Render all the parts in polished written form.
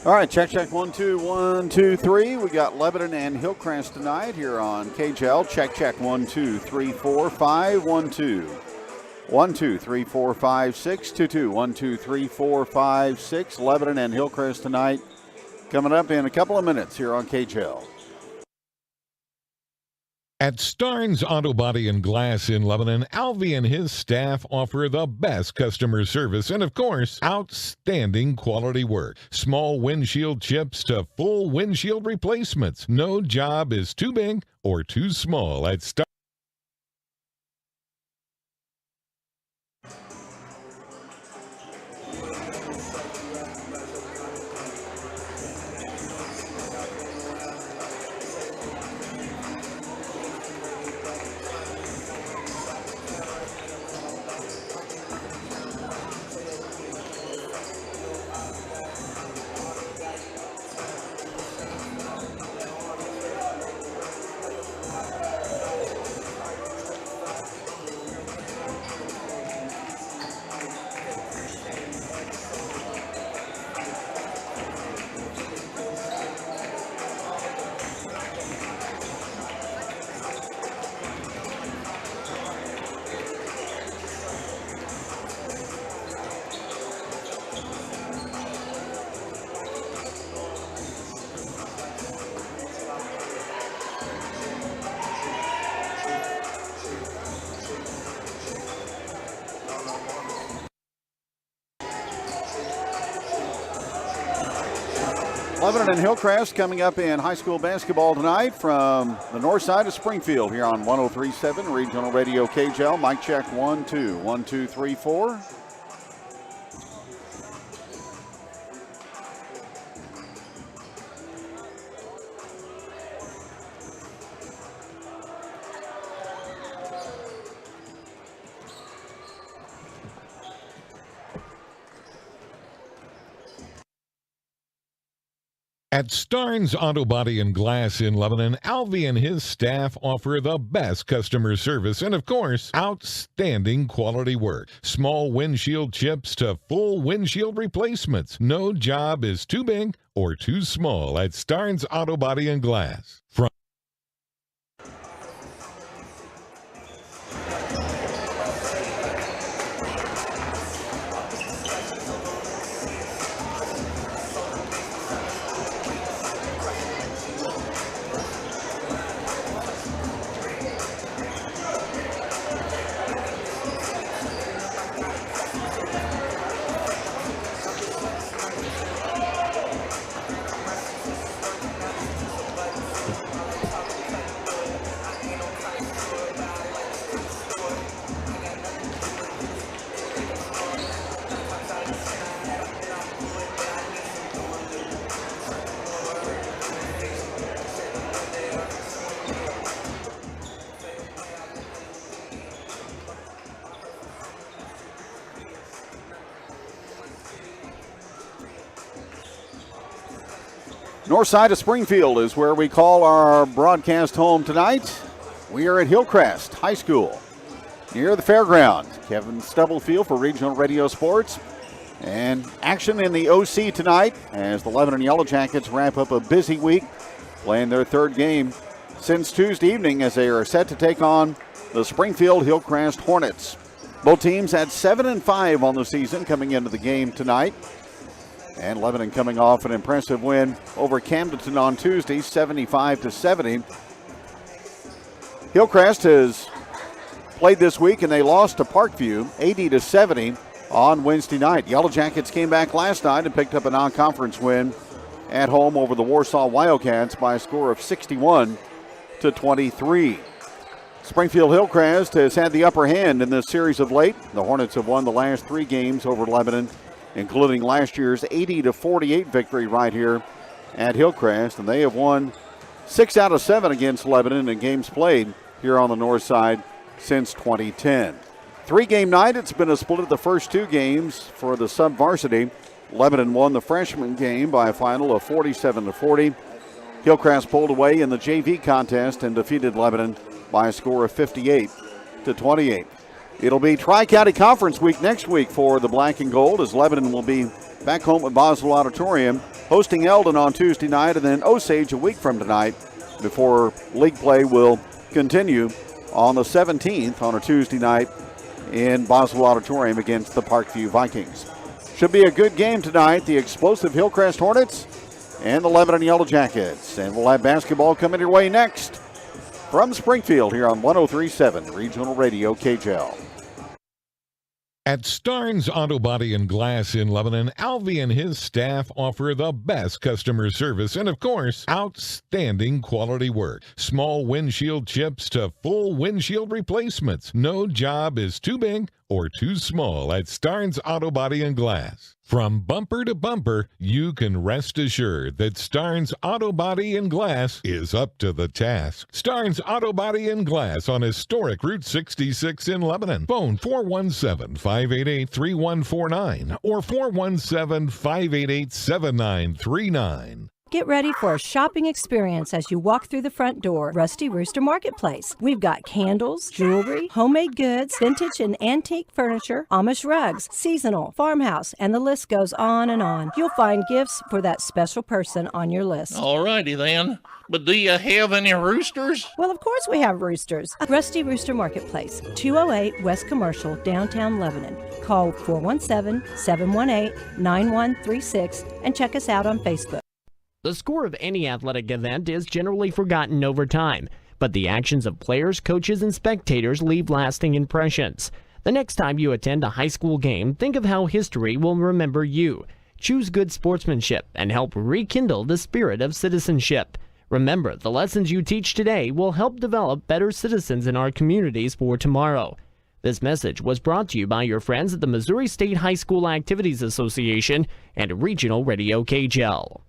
All right, check, 1, 2, 3. We got Lebanon and Hillcrest tonight here on KJL. Check, 1, 2, 3, 4, 5, 1, 2. 1, 2, 3, 4, 5, 6, 2, 2. 1, 2, 3, 4, 5, 6. Lebanon and Hillcrest tonight. Coming up in a couple of minutes here on KJL. At Starnes Auto Body and Glass in Lebanon, Alvy and his staff offer the best customer service and, of course, outstanding quality work. Small windshield chips to full windshield replacements. No job is too big or too small at Starnes. Lebanon and Hillcrest coming up in high school basketball tonight from the north side of Springfield here on 103.7 Regional Radio KJL. Mic check 1, 2. 1, 2, 3, 4. At Starnes Auto Body and Glass in Lebanon, Alvy and his staff offer the best customer service and, of course, outstanding quality work. Small windshield chips to full windshield replacements. No job is too big or too small at Starnes Auto Body and Glass. From north side of Springfield is where we call our broadcast home tonight. We are at Hillcrest High School near the fairground. Kevin Stubblefield for Regional Radio Sports. And action in the OC tonight as the Lebanon Yellow Jackets wrap up a busy week, playing their third game since Tuesday evening as they are set to take on the Springfield Hillcrest Hornets. Both teams had 7-5 on the season coming into the game tonight. And Lebanon coming off an impressive win over Camden on Tuesday, 75-70. Hillcrest has played this week and they lost to Parkview, 80-70 on Wednesday night. Yellow Jackets came back last night and picked up a non-conference win at home over the Warsaw Wildcats by a score of 61-23. Springfield Hillcrest has had the upper hand in this series of late. The Hornets have won the last 3 games over Lebanon, including last year's 80-48 victory right here at Hillcrest. And they have won 6 out of 7 against Lebanon in games played here on the north side since 2010. 3-game night. It's been a split of the first 2 games for the sub-varsity. Lebanon won the freshman game by a final of 47-40. Hillcrest pulled away in the JV contest and defeated Lebanon by a score of 58-28. It'll be Tri-County Conference week next week for the Black and Gold as Lebanon will be back home at Boswell Auditorium hosting Eldon on Tuesday night, and then Osage a week from tonight before league play will continue on the 17th on a Tuesday night in Boswell Auditorium against the Parkview Vikings. Should be a good game tonight. The explosive Hillcrest Hornets and the Lebanon Yellow Jackets. And we'll have basketball coming your way next from Springfield here on 103.7 Regional Radio KJL. At Starnes Auto Body and Glass in Lebanon, Alvy and his staff offer the best customer service and, of course, outstanding quality work. Small windshield chips to full windshield replacements. No job is too big or too small at Starnes Auto Body and Glass. From bumper to bumper, you can rest assured that Starnes Auto Body and Glass is up to the task. Starnes Auto Body and Glass on historic Route 66 in Lebanon. Phone 417-588-3149 or 417-588-7939. Get ready for a shopping experience as you walk through the front door. Rusty Rooster Marketplace. We've got candles, jewelry, homemade goods, vintage and antique furniture, Amish rugs, seasonal, farmhouse, and the list goes on and on. You'll find gifts for that special person on your list. Alrighty then. But do you have any roosters? Well, of course we have roosters. Rusty Rooster Marketplace, 208 West Commercial, downtown Lebanon. Call 417-718-9136 and check us out on Facebook. The score of any athletic event is generally forgotten over time, but the actions of players, coaches, and spectators leave lasting impressions. The next time you attend a high school game, think of how history will remember you. Choose good sportsmanship and help rekindle the spirit of citizenship. Remember, the lessons you teach today will help develop better citizens in our communities for tomorrow. This message was brought to you by your friends at the Missouri State High School Activities Association and Regional Radio KJL.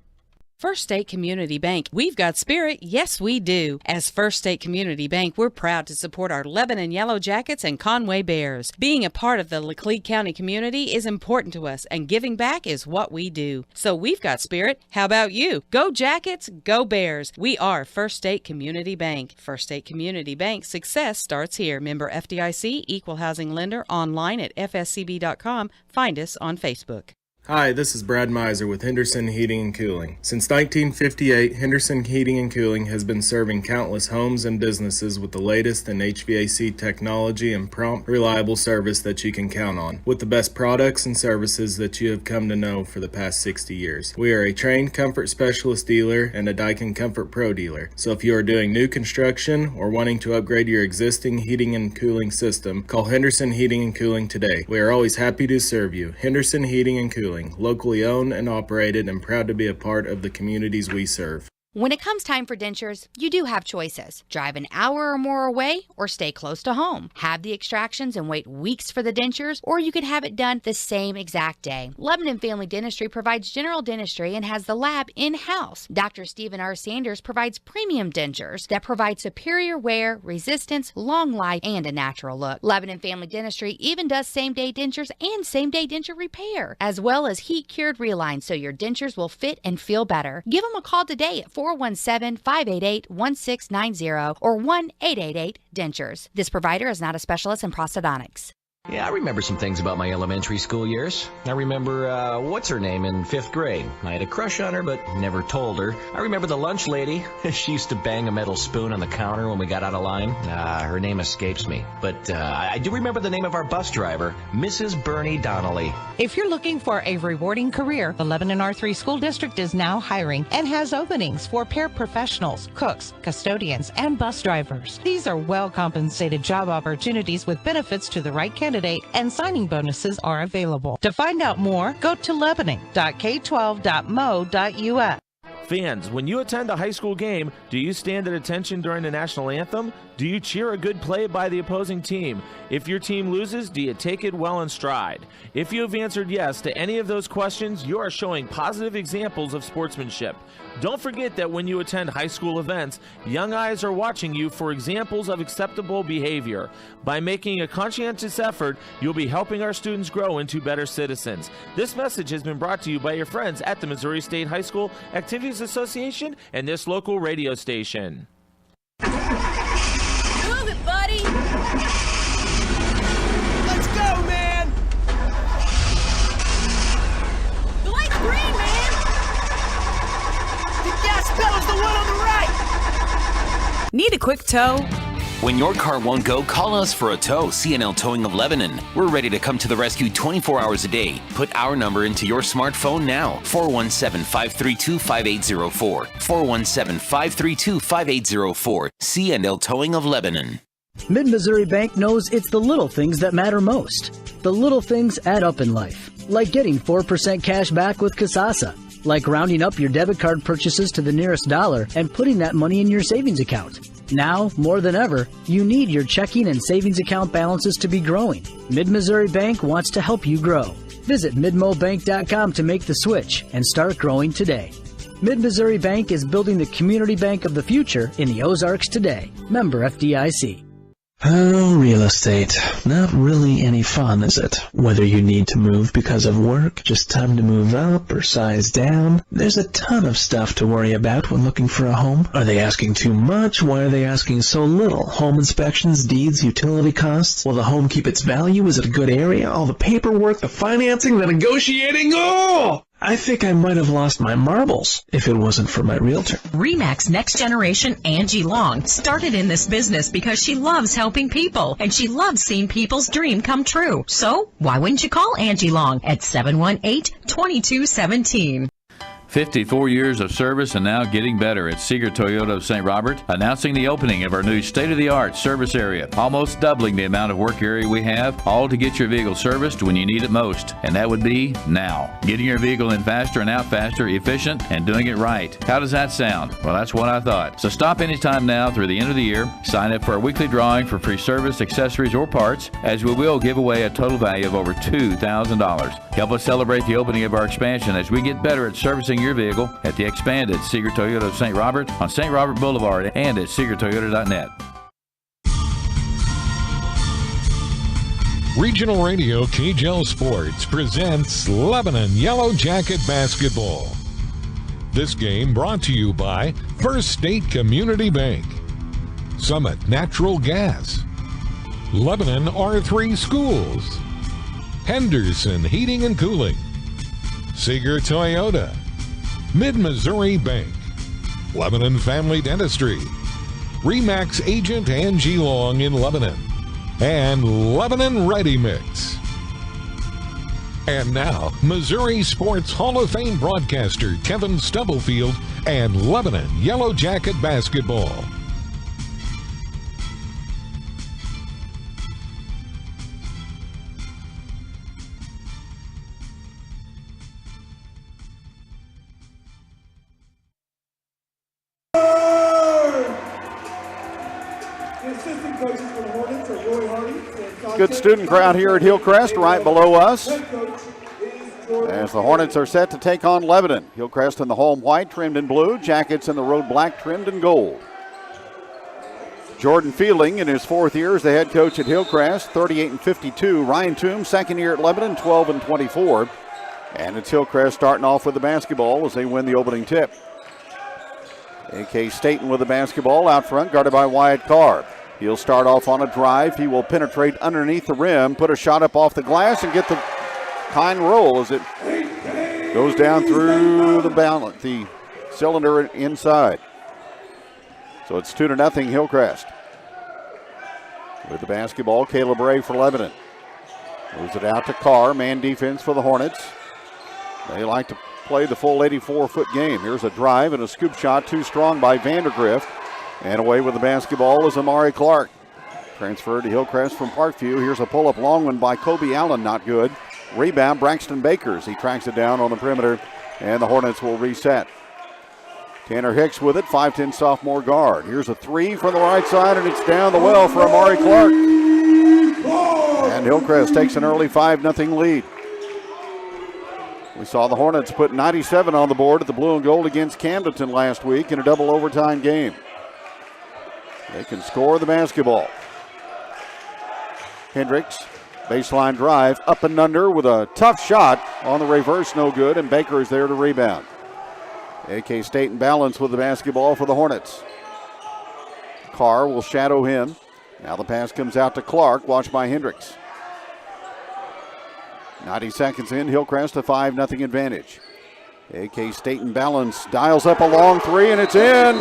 First State Community Bank. We've got spirit. Yes, we do. As First State Community Bank, we're proud to support our Lebanon Yellow Jackets and Conway Bears. Being a part of the Laclede County community is important to us, and giving back is what we do. So we've got spirit. How about you? Go Jackets, go Bears. We are First State Community Bank. First State Community Bank. Success starts here. Member FDIC, Equal Housing Lender, online at fscb.com. Find us on Facebook. Hi, this is Brad Miser with Henderson Heating and Cooling. Since 1958, Henderson Heating and Cooling has been serving countless homes and businesses with the latest in HVAC technology and prompt, reliable service that you can count on, with the best products and services that you have come to know for the past 60 years. We are a trained comfort specialist dealer and a Daikin Comfort Pro dealer. So if you are doing new construction or wanting to upgrade your existing heating and cooling system, call Henderson Heating and Cooling today. We are always happy to serve you. Henderson Heating and Cooling. Locally owned and operated, and proud to be a part of the communities we serve. When it comes time for dentures, you do have choices. Drive an hour or more away or stay close to home. Have the extractions and wait weeks for the dentures, or you could have it done the same exact day. Lebanon Family Dentistry provides general dentistry and has the lab in-house. Dr. Stephen R. Sanders provides premium dentures that provide superior wear, resistance, long life, and a natural look. Lebanon Family Dentistry even does same-day dentures and same-day denture repair, as well as heat-cured relines so your dentures will fit and feel better. Give them a call today at 417-588-1690 or 1-888-DENTURES. This provider is not a specialist in prosthodontics. Yeah, I remember some things about my elementary school years. I remember, what's her name in 5th grade. I had a crush on her, but never told her. I remember the lunch lady. She used to bang a metal spoon on the counter when we got out of line. Her name escapes me. But I do remember the name of our bus driver, Mrs. Bernie Donnelly. If you're looking for a rewarding career, the Lebanon R3 School District is now hiring and has openings for paraprofessionals, cooks, custodians, and bus drivers. These are well-compensated job opportunities with benefits to the right candidate, and signing bonuses are available. To find out more, go to lebanon.k12.mo.us. Fans, when you attend a high school game, do you stand at attention during the national anthem? Do you cheer a good play by the opposing team? If your team loses, do you take it well in stride? If you have answered yes to any of those questions, you are showing positive examples of sportsmanship. Don't forget that when you attend high school events, young eyes are watching you for examples of acceptable behavior. By making a conscientious effort, you'll be helping our students grow into better citizens. This message has been brought to you by your friends at the Missouri State High School Activities Association and this local radio station. Move it, buddy! Let's go, man! The light's green, man! That was the one on the right! Need a quick tow? When your car won't go, call us for a tow. CNL Towing of Lebanon. We're ready to come to the rescue 24 hours a day. Put our number into your smartphone now. 417-532-5804. 417-532-5804. CNL Towing of Lebanon. Mid-Missouri Bank knows it's the little things that matter most. The little things add up in life. Like getting 4% cash back with Kasasa. Like rounding up your debit card purchases to the nearest dollar and putting that money in your savings account. Now, more than ever, you need your checking and savings account balances to be growing. Mid-Missouri Bank wants to help you grow. Visit midmobank.com to make the switch and start growing today. Mid-Missouri Bank is building the community bank of the future in the Ozarks today. Member FDIC. Oh, real estate. Not really any fun, is it? Whether you need to move because of work, just time to move up, or size down, there's a ton of stuff to worry about when looking for a home. Are they asking too much? Why are they asking so little? Home inspections, deeds, utility costs? Will the home keep its value? Is it a good area? All the paperwork, the financing, the negotiating? Oh! I think I might have lost my marbles if it wasn't for my realtor. RE/MAX Next Generation Angie Long started in this business because she loves helping people and she loves seeing people's dream come true. So why wouldn't you call Angie Long at 718-2217? 54 years of service and now getting better at Seeger Toyota of St. Robert, announcing the opening of our new state-of-the-art service area, almost doubling the amount of work area we have, all to get your vehicle serviced when you need it most, and that would be now. Getting your vehicle in faster and out faster, efficient, and doing it right. How does that sound? Well, that's what I thought. So stop anytime now through the end of the year, sign up for our weekly drawing for free service, accessories, or parts, as we will give away a total value of over $2,000. Help us celebrate the opening of our expansion as we get better at servicing your vehicle at the expanded Seeger Toyota of St. Robert on St. Robert Boulevard and at SeegerToyota.net. Regional Radio KJL Sports presents Lebanon Yellow Jacket Basketball. This game brought to you by First State Community Bank, Summit Natural Gas, Lebanon R3 Schools, Henderson Heating and Cooling, Seeger Toyota, Mid-Missouri Bank, Lebanon Family Dentistry, RE/MAX Agent Angie Long in Lebanon, and Lebanon Ready Mix. And now, Missouri Sports Hall of Fame broadcaster Kevin Stubblefield and Lebanon Yellow Jacket Basketball. Good student crowd here at Hillcrest, right below us, as the Hornets are set to take on Lebanon. Hillcrest in the home white, trimmed in blue. Jackets in the road black, trimmed in gold. Jordan Fielding in his fourth year as the head coach at Hillcrest, 38-52. Ryan Toombs, second year at Lebanon, 12-24. And it's Hillcrest starting off with the basketball as they win the opening tip. A.K. Staten with the basketball out front, guarded by Wyatt Carr. He'll start off on a drive. He will penetrate underneath the rim, put a shot up off the glass, and get the kind roll as it goes down through the cylinder inside. So it's 2-0 Hillcrest. With the basketball, Caleb Ray for Lebanon. Moves it out to Carr, man defense for the Hornets. They like to play the full 84-foot game. Here's a drive and a scoop shot, too strong by Vandergrift. And away with the basketball is Amari Clark. Transferred to Hillcrest from Parkview. Here's a pull-up long one by Kobe Allen, not good. Rebound, Braxton Bakers. He tracks it down on the perimeter, and the Hornets will reset. Tanner Hicks with it, 5'10 sophomore guard. Here's a three from the right side, and it's down the well for Amari Clark. And Hillcrest takes an early 5-0 lead. We saw the Hornets put 97 on the board at the blue and gold against Camdenton last week in a double overtime game. They can score the basketball. Hendricks, baseline drive, up and under with a tough shot on the reverse, no good, and Baker is there to rebound. A.K. Staten balance with the basketball for the Hornets. Carr will shadow him. Now the pass comes out to Clark, watched by Hendricks. 90 seconds in, Hillcrest a 5-0 advantage. AK Staten Balance dials up a long three, and it's in.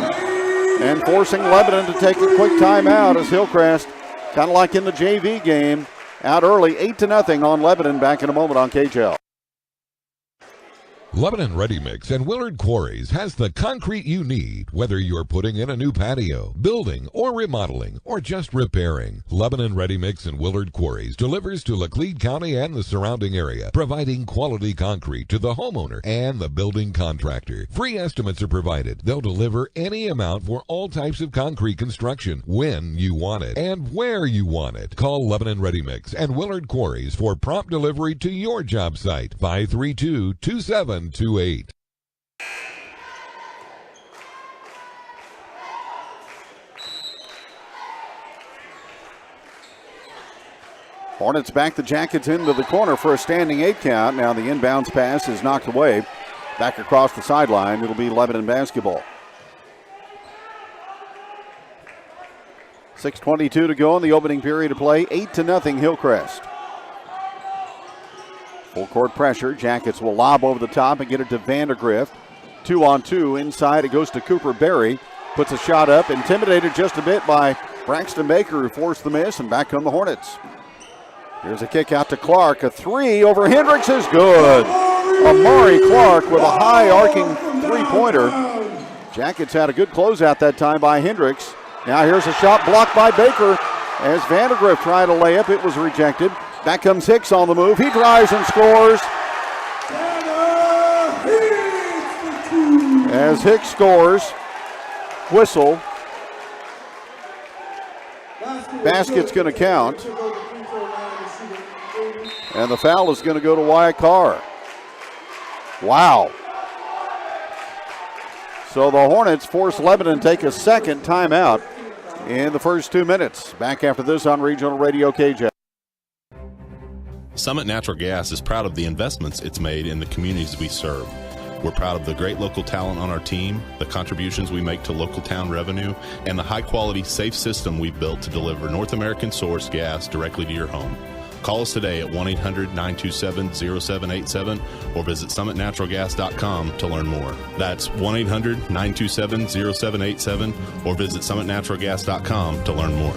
And forcing Lebanon to take a quick timeout as Hillcrest, kind of like in the JV game, out early, 8-0 on Lebanon. Back in a moment on KJL. Lebanon Ready Mix and Willard Quarries has the concrete you need, whether you're putting in a new patio, building, or remodeling, or just repairing. Lebanon Ready Mix and Willard Quarries delivers to Laclede County and the surrounding area, providing quality concrete to the homeowner and the building contractor. Free estimates are provided. They'll deliver any amount for all types of concrete construction, when you want it and where you want it. Call Lebanon Ready Mix and Willard Quarries for prompt delivery to your job site. 532-2728. Hornets back the Jackets into the corner for a standing 8 count. Now the inbounds pass is knocked away. Back across the sideline. It'll be Lebanon basketball. 6:22 to go in the opening period of play. 8-0 Hillcrest. Full court pressure. Jackets will lob over the top and get it to Vandergrift. 2-on-2 inside. It goes to Cooper Berry. Puts a shot up. Intimidated just a bit by Braxton Baker, who forced the miss, and back come the Hornets. Here's a kick out to Clark. A three over Hendricks is good. Amari Clark with a high arcing three-pointer. Jackets had a good closeout that time by Hendricks. Now here's a shot blocked by Baker as Vandergrift tried a layup. It was rejected. Back comes Hicks on the move. He drives and scores. As Hicks scores, whistle. Basket's going to count. And the foul is going to go to Wyatt Carr. Wow. So the Hornets force Lebanon to take a second timeout in the first 2 minutes. Back after this on Regional Radio KJ. Summit Natural Gas is proud of the investments it's made in the communities we serve. We're proud of the great local talent on our team, the contributions we make to local town revenue, and the high-quality, safe system we've built to deliver North American-sourced gas directly to your home. Call us today at 1-800-927-0787 or visit summitnaturalgas.com to learn more. That's 1-800-927-0787 or visit summitnaturalgas.com to learn more.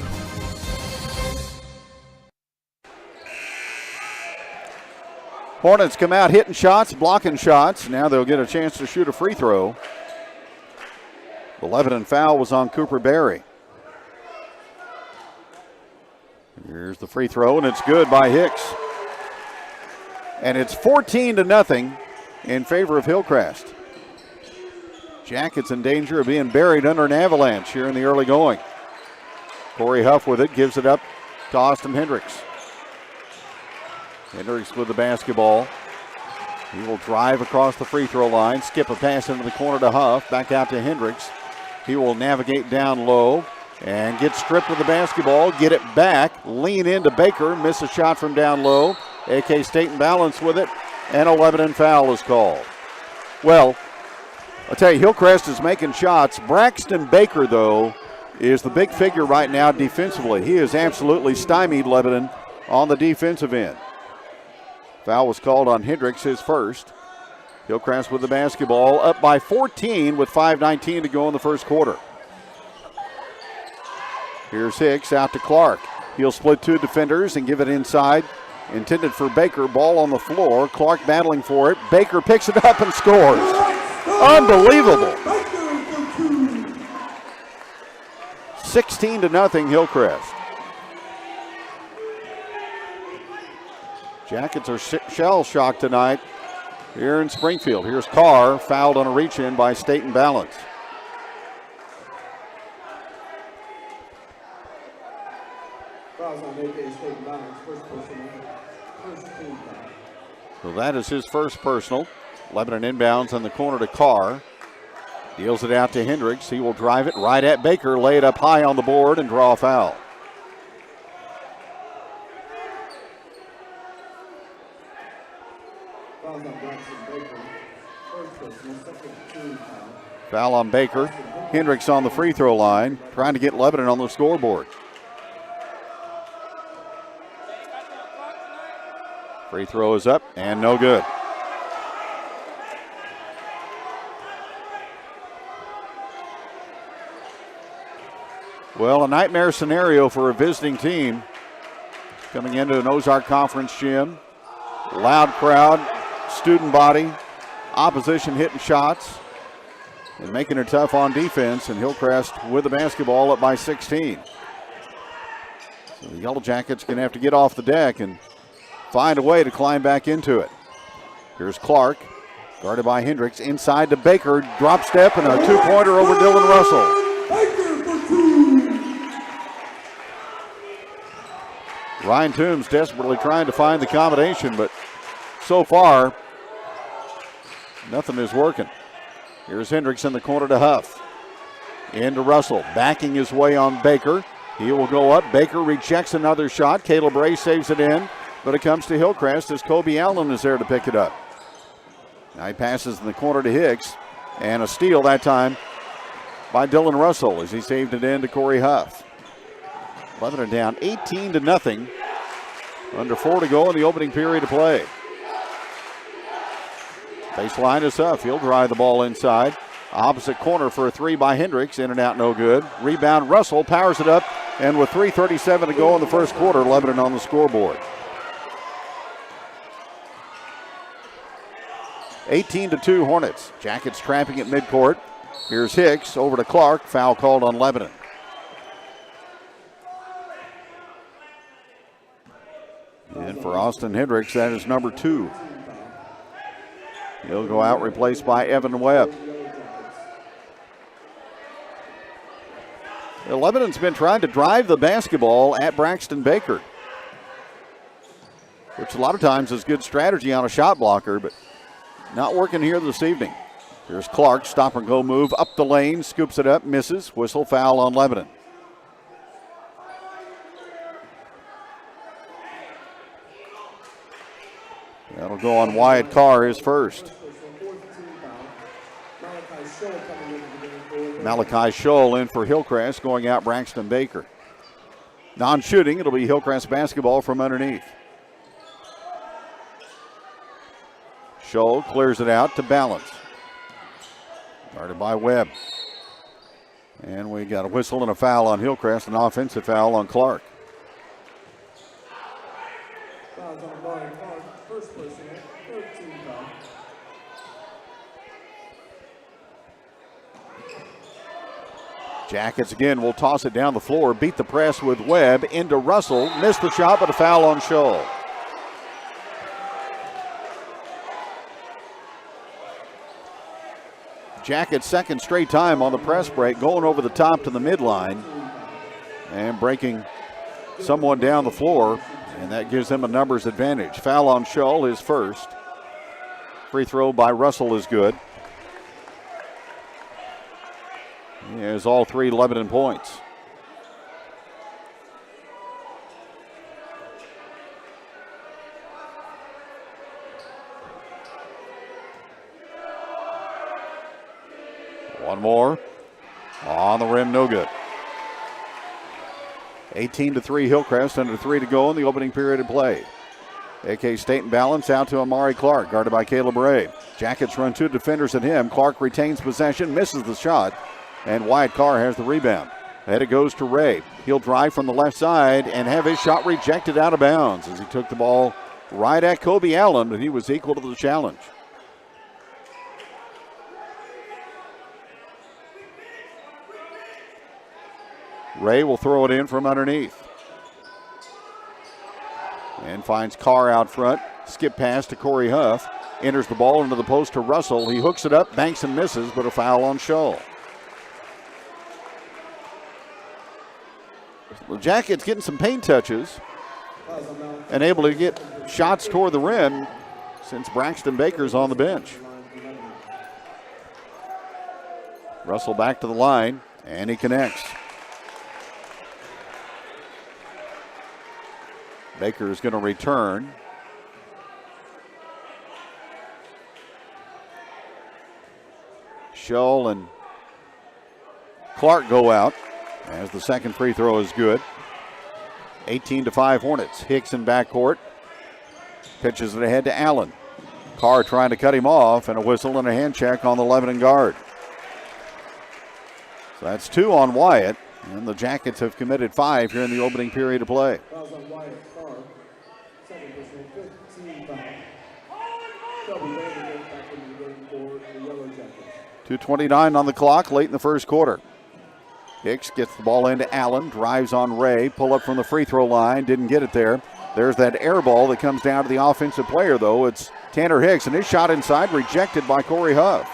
Hornets come out hitting shots, blocking shots. Now they'll get a chance to shoot a free throw. The Lebanon foul was on Cooper Berry. Here's the free throw, and it's good by Hicks. And it's 14-0 in favor of Hillcrest. Jackets in danger of being buried under an avalanche here in the early going. Corey Huff with it, gives it up to Austin Hendricks. Hendricks with the basketball. He will drive across the free throw line, skip a pass into the corner to Huff, back out to Hendricks. He will navigate down low and get stripped of the basketball, get it back, lean into Baker, miss a shot from down low. AK Staten Balance with it, and a Lebanon foul is called. Well, I'll tell you, Hillcrest is making shots. Braxton Baker, though, is the big figure right now defensively. He has absolutely stymied Lebanon on the defensive end. Foul was called on Hendricks, his first. Hillcrest with the basketball, up by 14 with 5:19 to go in the first quarter. Here's Hicks out to Clark. He'll split two defenders and give it inside. Intended for Baker, ball on the floor. Clark battling for it. Baker picks it up and scores. Unbelievable. 16-0 Hillcrest. Jackets are shell-shocked tonight here in Springfield. Here's Carr, fouled on a reach-in by Staten Balance. So that is his first personal. Lebanon inbounds on the corner to Carr. Deals it out to Hendricks. He will drive it right at Baker, lay it up high on the board, and draw a foul. Foul on Baker. Hendricks on the free throw line, trying to get Lebanon on the scoreboard. Free throw is up and no good. Well, a nightmare scenario for a visiting team coming into an Ozark Conference gym. Loud crowd, student body, opposition hitting shots and making it tough on defense, and Hillcrest with the basketball up by 16. So the Yellow Jackets going to have to get off the deck and find a way to climb back into it. Here's Clark, guarded by Hendricks, inside to Baker, drop step and a two-pointer over Dylan Russell. Ryan Toombs desperately trying to find the combination, but so far, nothing is working. Here's Hendricks in the corner to Huff. Into Russell, backing his way on Baker. He will go up. Baker rejects another shot. Caleb Ray saves it in, but it comes to Hillcrest as Kobe Allen is there to pick it up. Now he passes in the corner to Hicks, and a steal that time by Dylan Russell as he saved it in to Corey Huff. Lebanon down 18-0. Under 4 to go in the opening period of play. Baseline is Huff. He'll drive the ball inside. Opposite corner for a three by Hendricks. In and out, no good. Rebound, Russell powers it up. And with 3:37 to go in the first quarter, Lebanon on the scoreboard. 18-2 Hornets. Jackets trapping at midcourt. Here's Hicks over to Clark. Foul called on Lebanon. And for Austin Hendricks, that is number 2. He'll go out, replaced by Evan Webb. Lebanon's been trying to drive the basketball at Braxton Baker, which a lot of times is good strategy on a shot blocker, but not working here this evening. Here's Clark, stop and go move up the lane, scoops it up, misses. Whistle, foul on Lebanon. That'll go on Wyatt Carr, his first. Malachi Scholl in for Hillcrest, going out Braxton Baker. Non-shooting, it'll be Hillcrest basketball from underneath. Scholl clears it out to Balance. Guarded by Webb. And we got a whistle and a foul on Hillcrest, an offensive foul on Clark. Jackets again will toss it down the floor, beat the press with Webb into Russell, missed the shot, but a foul on Scholl. Jackets second straight time on the press break, going over the top to the midline and breaking someone down the floor, and that gives them a numbers advantage. Foul on Scholl, his first. Free throw by Russell is good. He has all 3 Lebanon points. One more. On the rim, no good. 18-3 Hillcrest, under 3 to go in the opening period of play. AK State and Balance out to Amari Clark, guarded by Caleb Ray. Jackets run 2 defenders at him. Clark retains possession, misses the shot. And Wyatt Carr has the rebound. Ahead it goes to Ray. He'll drive from the left side and have his shot rejected out of bounds as he took the ball right at Kobe Allen, but he was equal to the challenge. Ray will throw it in from underneath. And finds Carr out front. Skip pass to Corey Huff. Enters the ball into the post to Russell. He hooks it up, banks and misses, but a foul on Scholl. The Jackets getting some paint touches and able to get shots toward the rim since Braxton Baker's on the bench. Russell back to the line, and he connects. Baker is going to return. Scholl and Clark go out as the second free throw is good. 18-5 Hornets. Hicks in backcourt. Pitches it ahead to Allen. Carr trying to cut him off, and a whistle and a hand check on the Lebanon guard. So that's 2 on Wyatt, And the Jackets have committed 5 here in the opening period of play. 2:29 on the clock late in the first quarter. Hicks gets the ball into Allen, drives on Ray, pull up from the free throw line, didn't get it there. There's that air ball that comes down to the offensive player, though. It's Tanner Hicks, and his shot inside rejected by Corey Huff.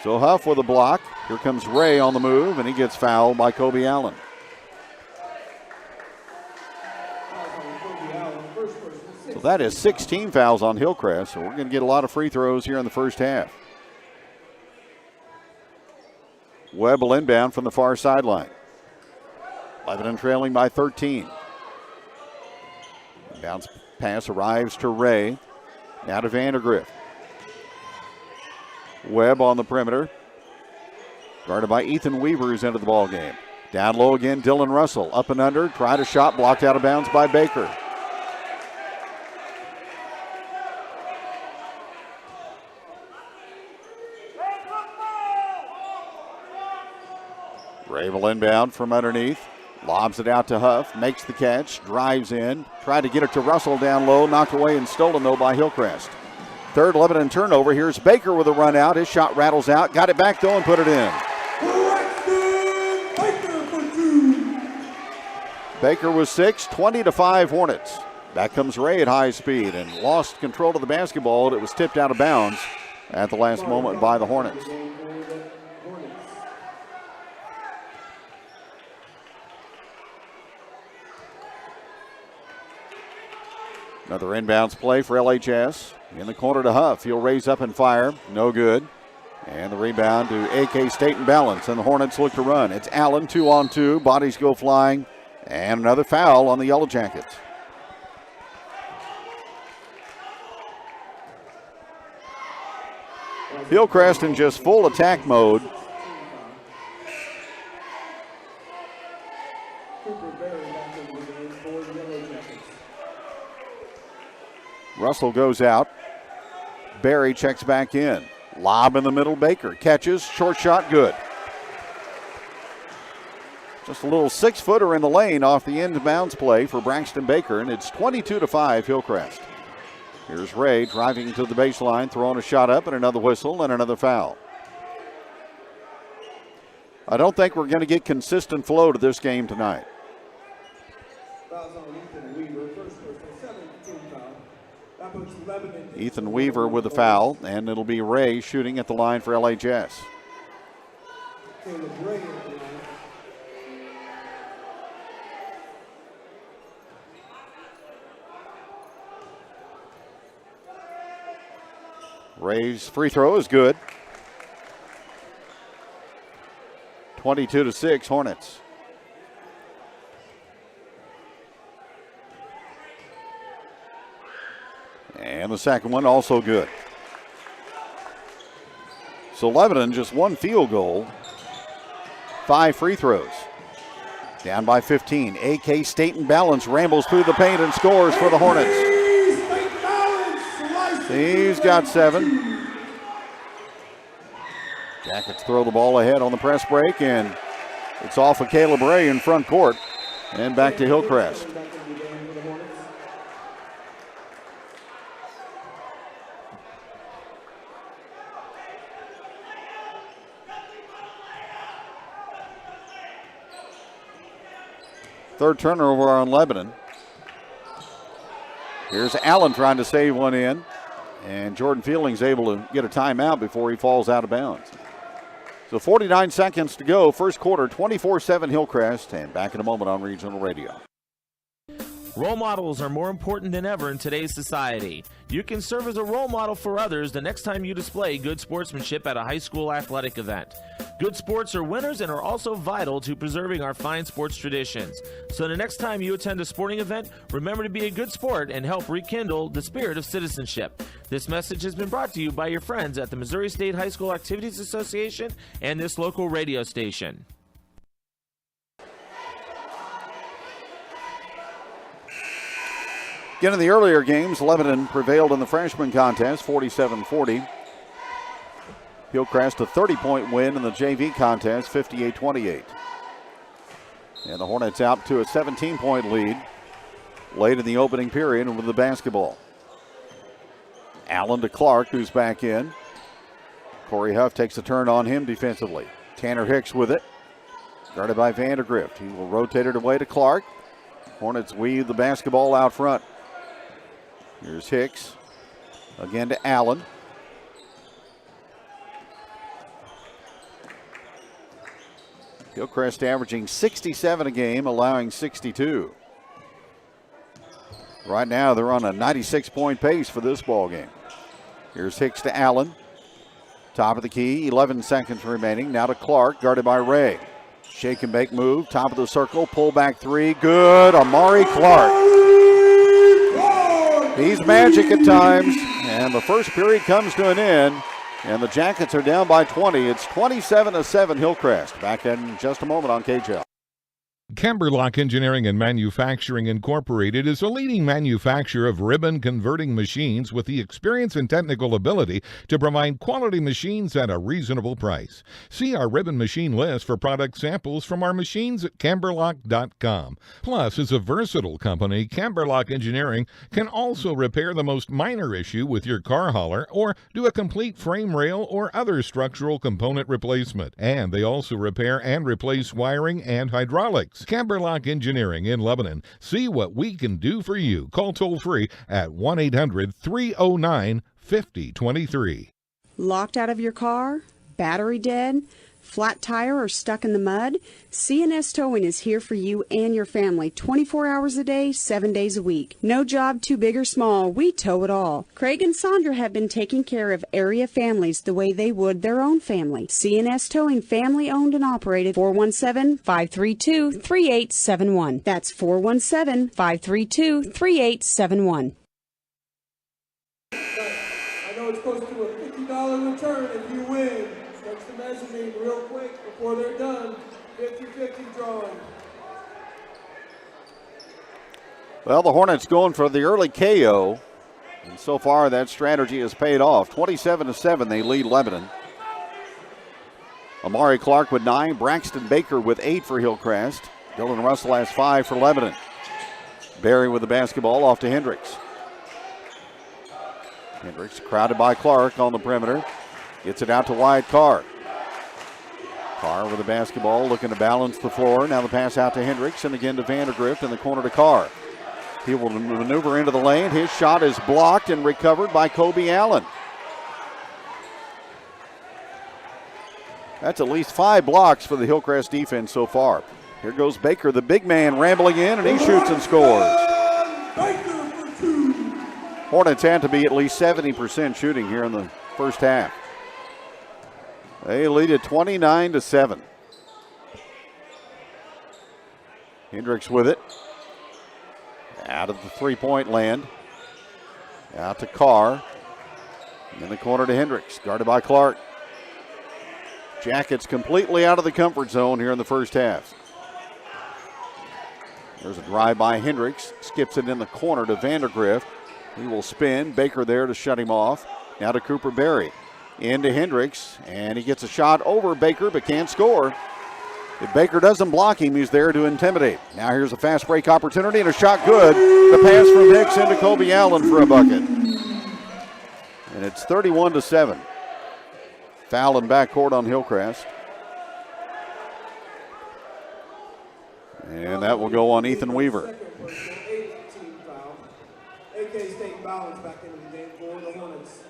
So Huff with a block. Here comes Ray on the move, and he gets fouled by Kobe Allen. So that is 16 fouls on Hillcrest, so we're going to get a lot of free throws here in the first half. Webb will inbound from the far sideline. Lebanon trailing by 13. Bounce pass arrives to Ray. Now to Vandergrift. Webb on the perimeter. Guarded by Ethan Weaver, who's into the ball game. Down low again, Dylan Russell. Up and under, tried a shot, blocked out of bounds by Baker. Ray will inbound from underneath. Lobs it out to Huff, makes the catch, drives in, tried to get it to Russell down low, knocked away and stolen though by Hillcrest. Third Lebanon turnover. Here's Baker with a run out. His shot rattles out, got it back though and put it in. Baker was 6, 20-5 Hornets. Back comes Ray at high speed and lost control of the basketball. It was tipped out of bounds at the last moment by the Hornets. Another inbounds play for LHS. In the corner to Huff. He'll raise up and fire. No good. And the rebound to AK State and balance. And the Hornets look to run. It's Allen, 2-on-2. Bodies go flying. And another foul on the Yellow Jackets. Hillcrest in just full attack mode. Russell goes out. Barry checks back in. Lob in the middle. Baker catches. Short shot good. Just a little 6-footer in the lane off the end of bounds play for Braxton Baker, and it's 22-5 Hillcrest. Here's Ray driving to the baseline, throwing a shot up, and another whistle and another foul. I don't think we're going to get consistent flow to this game tonight. Ethan Weaver with a foul, and it'll be Ray shooting at the line for LHS. Ray's free throw is good. 22-6 Hornets. And the second one also good. So Lebanon just one field goal, 5 free throws. Down by 15. AK State and balance rambles through the paint and scores for the Hornets. He's got 7. Jackets throw the ball ahead on the press break, and it's off of Caleb Ray in front court and back to Hillcrest. Third turnover on Lebanon. Here's Allen trying to save one in. And Jordan Fielding's able to get a timeout before he falls out of bounds. So 49 seconds to go. First quarter, 24-7 Hillcrest. And back in a moment on Regional Radio. Role models are more important than ever in today's society. You can serve as a role model for others the next time you display good sportsmanship at a high school athletic event. Good sports are winners and are also vital to preserving our fine sports traditions. So the next time you attend a sporting event, remember to be a good sport and help rekindle the spirit of citizenship. This message has been brought to you by your friends at the Missouri State High School Activities Association and this local radio station. Again, in the earlier games, Lebanon prevailed in the freshman contest, 47-40. Hillcrest a 30-point win in the JV contest, 58-28. And the Hornets out to a 17-point lead late in the opening period with the basketball. Allen to Clark, who's back in. Corey Huff takes a turn on him defensively. Tanner Hicks with it. Guarded by Vandergrift. He will rotate it away to Clark. Hornets weave the basketball out front. Here's Hicks. Again to Allen. Hillcrest averaging 67 a game, allowing 62. Right now they're on a 96-point pace for this ball game. Here's Hicks to Allen. Top of the key, 11 seconds remaining. Now to Clark, guarded by Ray. Shake and bake move, top of the circle, pull back three, good. Amari Clark. He's magic at times, and the first period comes to an end, and the Jackets are down by 20. It's 27-7 Hillcrest. Back in just a moment on KJL. Camberlock Engineering and Manufacturing Incorporated is a leading manufacturer of ribbon converting machines with the experience and technical ability to provide quality machines at a reasonable price. See our ribbon machine list for product samples from our machines at camberlock.com. Plus, as a versatile company, Camberlock Engineering can also repair the most minor issue with your car hauler or do a complete frame rail or other structural component replacement. And they also repair and replace wiring and hydraulics. Camberlock Engineering in Lebanon. See what we can do for you. Call toll-free at 1-800-309-5023. Locked out of your car? Battery dead? Flat tire or stuck in the mud? C&S Towing is here for you and your family 24 hours a day, 7 days a week. No job too big or small, we tow it all. Craig and Sandra have been taking care of area families the way they would their own family. C&S Towing, family owned and operated. 417-532-3871. That's 417-532-3871. I know it's close to a $50 return if you win. Starts the measurement real quick before they're done. 50-50 drawing. Well, the Hornets going for the early KO. And so far that strategy has paid off. 27-7, they lead Lebanon. Amari Clark with 9. Braxton Baker with 8 for Hillcrest. Dylan Russell has 5 for Lebanon. Barry with the basketball off to Hendricks. Hendricks crowded by Clark on the perimeter. Gets it out to Wyatt Carr. Carr with the basketball, looking to balance the floor. Now the pass out to Hendricks and again to Vandergrift in the corner to Carr. He will maneuver into the lane. His shot is blocked and recovered by Kobe Allen. That's at least 5 blocks for the Hillcrest defense so far. Here goes Baker, the big man, rambling in, and he shoots and scores. Hornets had to be at least 70% shooting here in the first half. They lead it 29-7. Hendricks with it. Out of the three-point land. Out to Carr. In the corner to Hendricks. Guarded by Clark. Jackets completely out of the comfort zone here in the first half. There's a drive by Hendricks. Skips it in the corner to Vandergrift. He will spin. Baker there to shut him off. Now to Cooper Berry. Into Hendricks, and he gets a shot over Baker, but can't score. If Baker doesn't block him, he's there to intimidate. Now here's a fast break opportunity, and a shot good. The pass from Hicks into Kobe Allen for a bucket. And it's 31-7. Foul in backcourt on Hillcrest. And that will go on Ethan Weaver. AK State balance back into the game for the Hornets.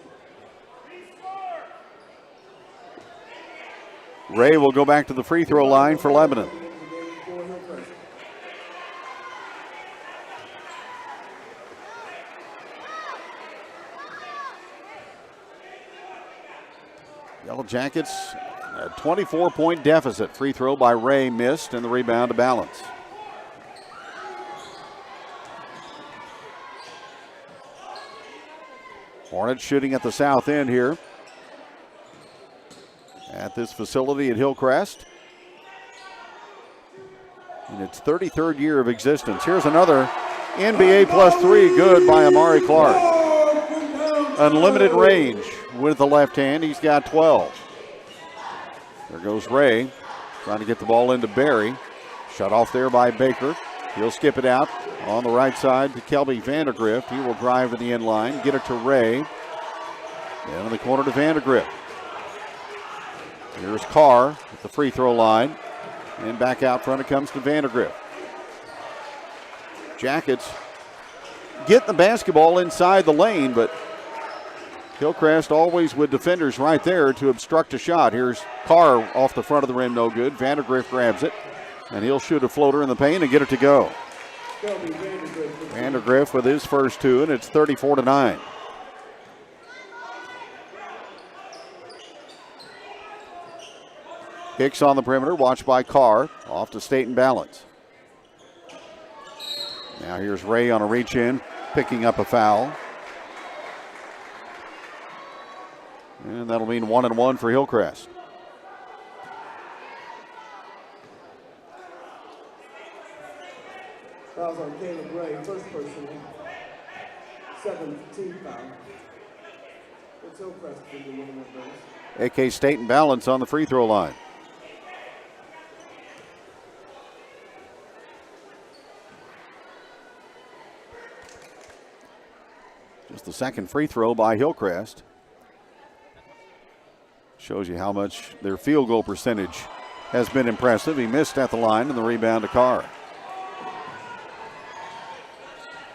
Ray will go back to the free throw line for Lebanon. Yellow Jackets, a 24-point deficit. Free throw by Ray missed, and the rebound to Balance. Hornets shooting at the south end here at this facility at Hillcrest. In its 33rd year of existence. Here's another NBA +3, good by Amari Clark. Unlimited range with the left hand. He's got 12. There goes Ray, trying to get the ball into Barry. Shut off there by Baker. He'll skip it out on the right side to Kelby Vandergrift. He will drive to the end line, get it to Ray. Down in the corner to Vandergrift. Here's Carr at the free throw line. And back out front it comes to Vandergrift. Jackets get the basketball inside the lane, but Hillcrest always with defenders right there to obstruct a shot. Here's Carr off the front of the rim, no good. Vandergrift grabs it, and he'll shoot a floater in the paint and get it to go. Vandergrift with his first two, and it's 34-9. Hicks on the perimeter, watched by Carr, off to Staten Balance. Now here's Ray on a reach in, picking up a foul. And that'll mean 1-1 for Hillcrest. Fouls on Caleb Ray, first personal. 17 foul. It's Hillcrest to be winning that first. AK Staten Balance on the free throw line. Just the second free throw by Hillcrest. Shows you how much their field goal percentage has been impressive. He missed at the line and the rebound to Carr.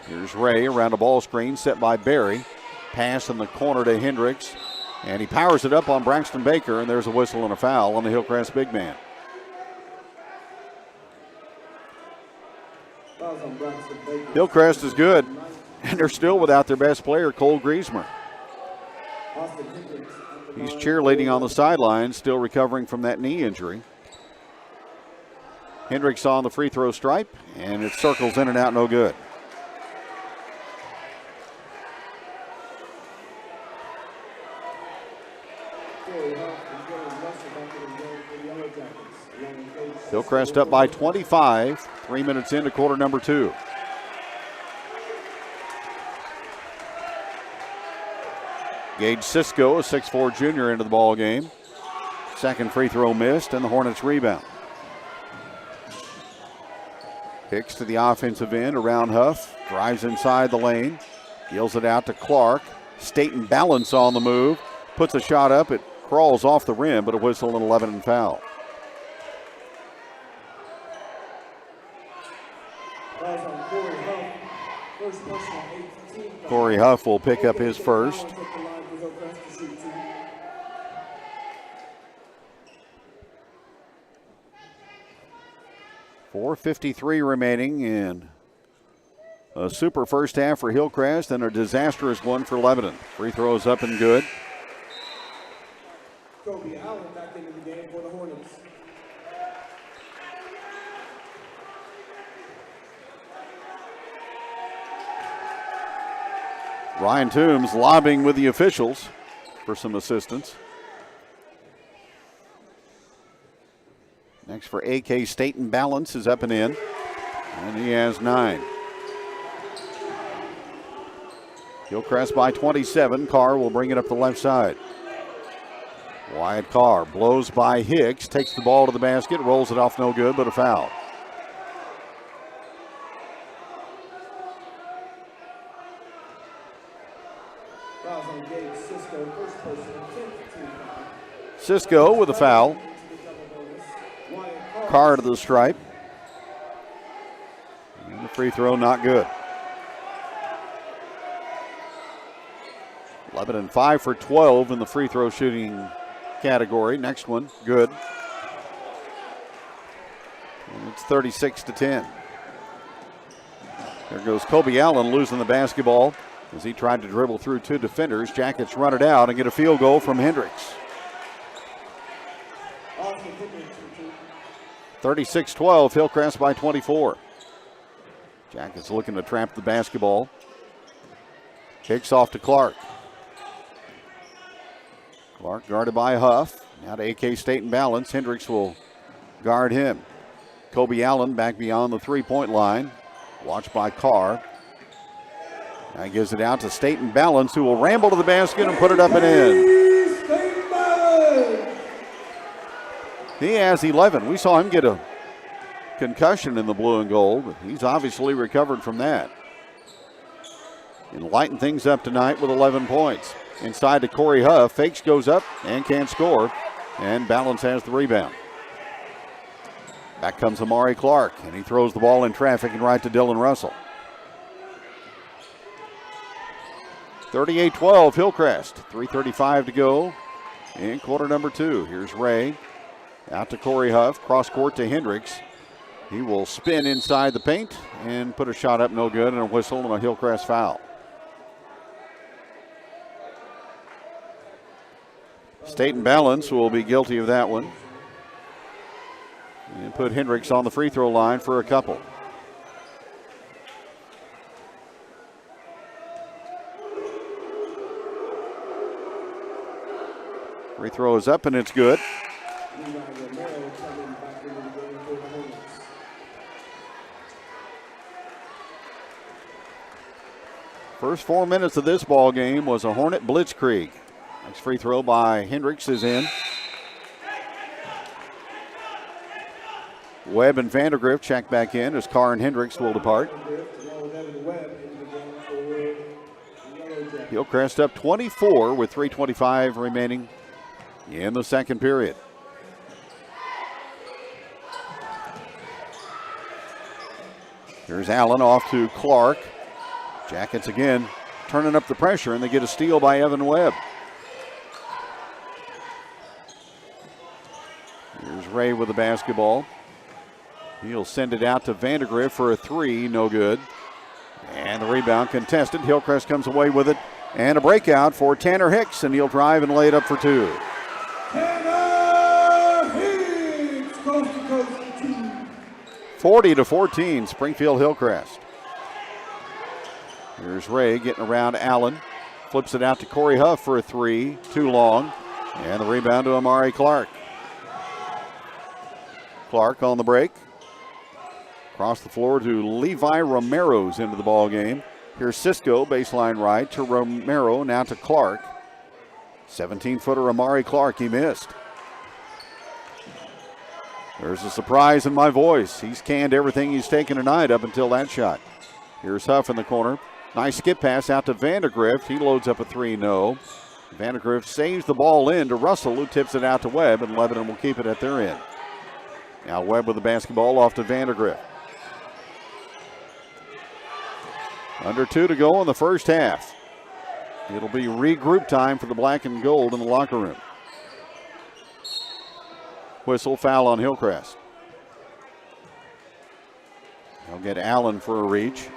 Here's Ray around a ball screen set by Barry. Pass in the corner to Hendricks. And he powers it up on Braxton Baker, and there's a whistle and a foul on the Hillcrest big man. Hillcrest is good, and they're still without their best player, Cole Griesmer. He's cheerleading on the sidelines, still recovering from that knee injury. Hendricks on the free throw stripe, and it circles in and out, no good. Hillcrest up by 25, 3 minutes into quarter number 2. Gage Cisco, a 6'4 junior, into the ball game. Second free throw missed, and the Hornets rebound. Hicks to the offensive end around Huff. Drives inside the lane. Deals it out to Clark. Staten Balance on the move. Puts a shot up. It crawls off the rim, but a whistle and 11 and foul. Corey Huff will pick up his first. .453 remaining in a super first half for Hillcrest and a disastrous one for Lebanon. Free throws up and good. Kobe Allen back into the game for the Hornets. Ryan Toombs lobbying with the officials for some assistance. Next for AK Staten Balance is up and in, and he has 9. Hillcrest by 27. Carr will bring it up the left side. Wyatt Carr blows by Hicks, takes the ball to the basket, rolls it off, no good, but a foul. Cisco with a foul. Carr to the stripe. And the free throw not good. Lebanon 5 for 12 in the free throw shooting category. Next one, good. And it's 36-10. There goes Kobe Allen losing the basketball as he tried to dribble through 2 defenders. Jackets run it out and get a field goal from Hendricks. 36-12, Hillcrest by 24. Jackets looking to trap the basketball. Kicks off to Clark. Clark guarded by Huff. Now to AK Staten Balance. Hendricks will guard him. Kobe Allen back beyond the three-point line. Watched by Carr. Now gives it out to Staten Balance, who will ramble to the basket and put it up and in. He has 11. We saw him get a concussion in the blue and gold, but he's obviously recovered from that. And lighten things up tonight with 11 points. Inside to Corey Huff. Fakes, goes up and can't score. And Balance has the rebound. Back comes Amari Clark, and he throws the ball in traffic and right to Dylan Russell. 38-12 Hillcrest. 3:35 to go in quarter number 2. Here's Ray. Out to Corey Huff. Cross court to Hendricks. He will spin inside the paint and put a shot up, no good, and a whistle and a Hillcrest foul. State and Balance will be guilty of that one. And put Hendricks on the free throw line for a couple. Free throw is up and it's good. First 4 minutes of this ball game was a Hornet blitzkrieg. Next free throw by Hendricks is in. Webb and Vandergrift check back in as Carr and Hendricks will depart. Hillcrest up 24 with 3:25 remaining in the second period. Here's Allen off to Clark. Jackets again turning up the pressure, and they get a steal by Evan Webb. Here's Ray with the basketball. He'll send it out to Vandergrift for a three, no good. And the rebound contested. Hillcrest comes away with it. And a breakout for Tanner Hicks, and he'll drive and lay it up for two. Tanner Hicks, coast to coast two. 40-14, Springfield Hillcrest. Here's Ray getting around Allen. Flips it out to Corey Huff for a three, too long. And the rebound to Amari Clark. Clark on the break. Across the floor to Levi Romero's into the ball game. Here's Cisco, baseline right to Romero, now to Clark. 17-footer Amari Clark, he missed. There's a surprise in my voice. He's canned everything he's taken tonight up until that shot. Here's Huff in the corner. Nice skip pass out to Vandergrift. He loads up a three, no. Vandergrift saves the ball in to Russell, who tips it out to Webb, and Lebanon will keep it at their end. Now Webb with the basketball off to Vandergrift. Under 2 to go in the first half. It'll be regroup time for the black and gold in the locker room. Whistle, foul on Hillcrest. They'll get Allen for a reach.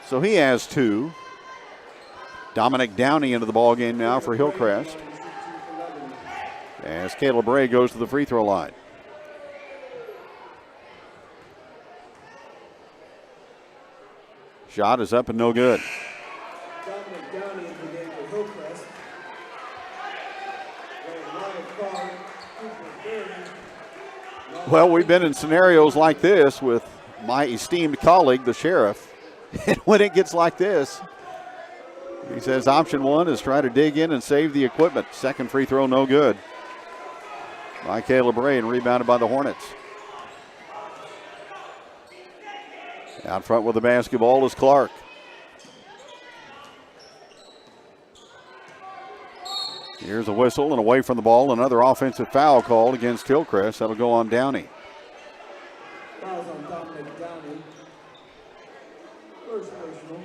So he has two. Dominic Downey into the ball game now for Hillcrest. As Caleb Ray goes to the free throw line. Shot is up and no good. Well, we've been in scenarios like this with my esteemed colleague, the sheriff. And when it gets like this, he says option one is try to dig in and save the equipment. Second free throw, no good. By Caleb Ray and rebounded by the Hornets. Out front with the basketball is Clark. Here's a whistle and away from the ball. Another offensive foul called against Hillcrest. That'll go on Downey. Fouls on Dominic Downey. First personal.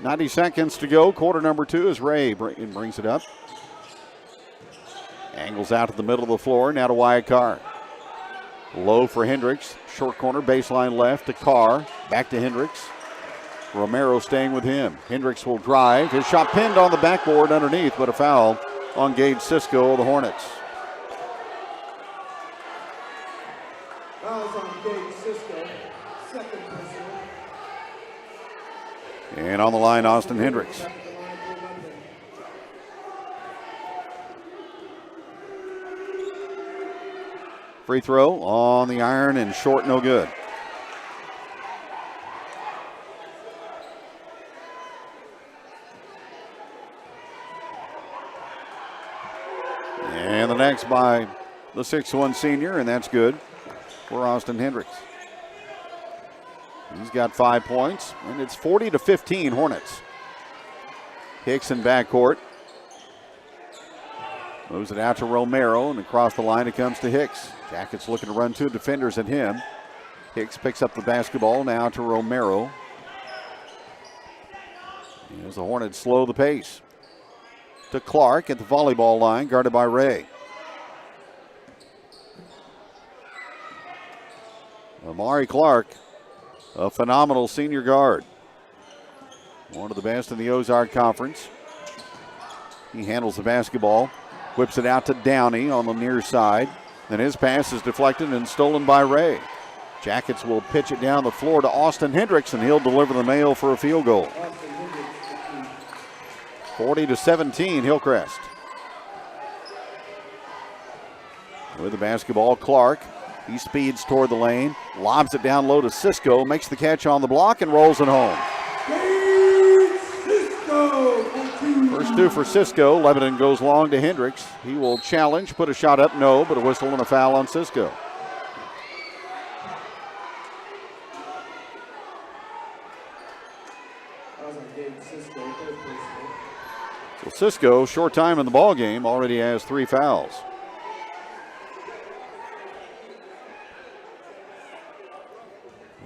.90 seconds to go. Quarter number 2 as Ray brings it up. Angles out to the middle of the floor. Now to Wyatt Carr. Low for Hendricks. Short corner, baseline left to Carr. Back to Hendricks. Romero staying with him. Hendricks will drive. His shot pinned on the backboard underneath, but a foul on Gage Cisco of the Hornets. Fouls on Gage Cisco. Second personal. And on the line, Austin Hendricks. Free throw on the iron and short, no good. next by the 6'1 senior, and that's good for Austin Hendricks. He's got 5 points, and it's 40-15 Hornets. Hicks in backcourt. Moves it out to Romero, and across the line it comes to Hicks. Jackets looking to run 2 defenders at him. Hicks picks up the basketball now to Romero. As the Hornets slow the pace. To Clark at the volleyball line, guarded by Ray. Amari Clark, a phenomenal senior guard. One of the best in the Ozark Conference. He handles the basketball, whips it out to Downey on the near side. Then his pass is deflected and stolen by Ray. Jackets will pitch it down the floor to Austin Hendricks, and he'll deliver the mail for a field goal. 40-17 Hillcrest. With the basketball, Clark. He speeds toward the lane, lobs it down low to Cisco, makes the catch on the block and rolls it home. First 2 for Cisco. Lebanon goes long to Hendricks. He will challenge, put a shot up, no, but a whistle and a foul on Cisco. So Cisco, short time in the ball game, already has 3 fouls.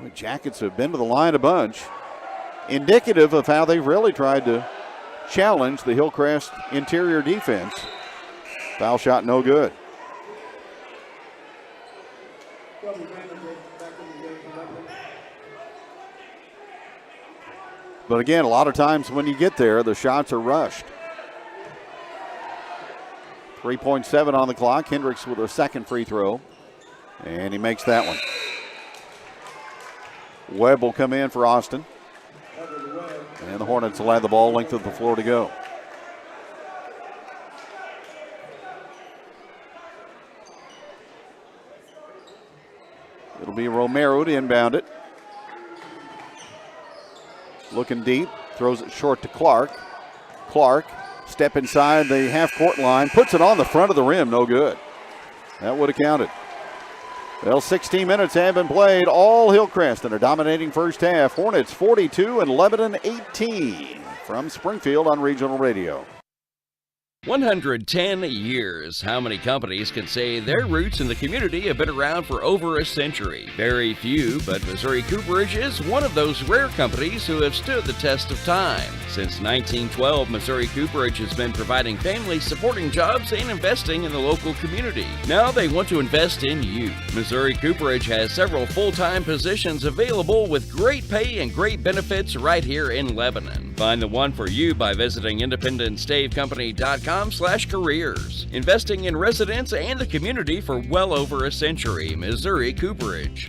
The Jackets have been to the line a bunch, indicative of how they've really tried to challenge the Hillcrest interior defense. Foul shot no good. But again, a lot of times when you get there, the shots are rushed. 3.7 on the clock. Hendricks with a second free throw, and he makes that one. Webb will come in for Austin. And the Hornets will have the ball length of the floor to go. It'll be Romero to inbound it. Looking deep, throws it short to Clark. Clark, step inside the half-court line, puts it on the front of the rim, no good. That would have counted. Well, 16 minutes have been played. All Hillcrest in a dominating first half. Hornets 42 and Lebanon 18 from Springfield on Regional Radio. 110 years. How many companies can say their roots in the community have been around for over a century? Very few, but Missouri Cooperage is one of those rare companies who have stood the test of time. Since 1912, Missouri Cooperage has been providing families supporting jobs and investing in the local community. Now they want to invest in you. Missouri Cooperage has several full-time positions available with great pay and great benefits right here in Lebanon. Find the one for you by visiting independentstavecompany.com/careers. Investing in residents and the community for well over a century. Missouri Cooperage.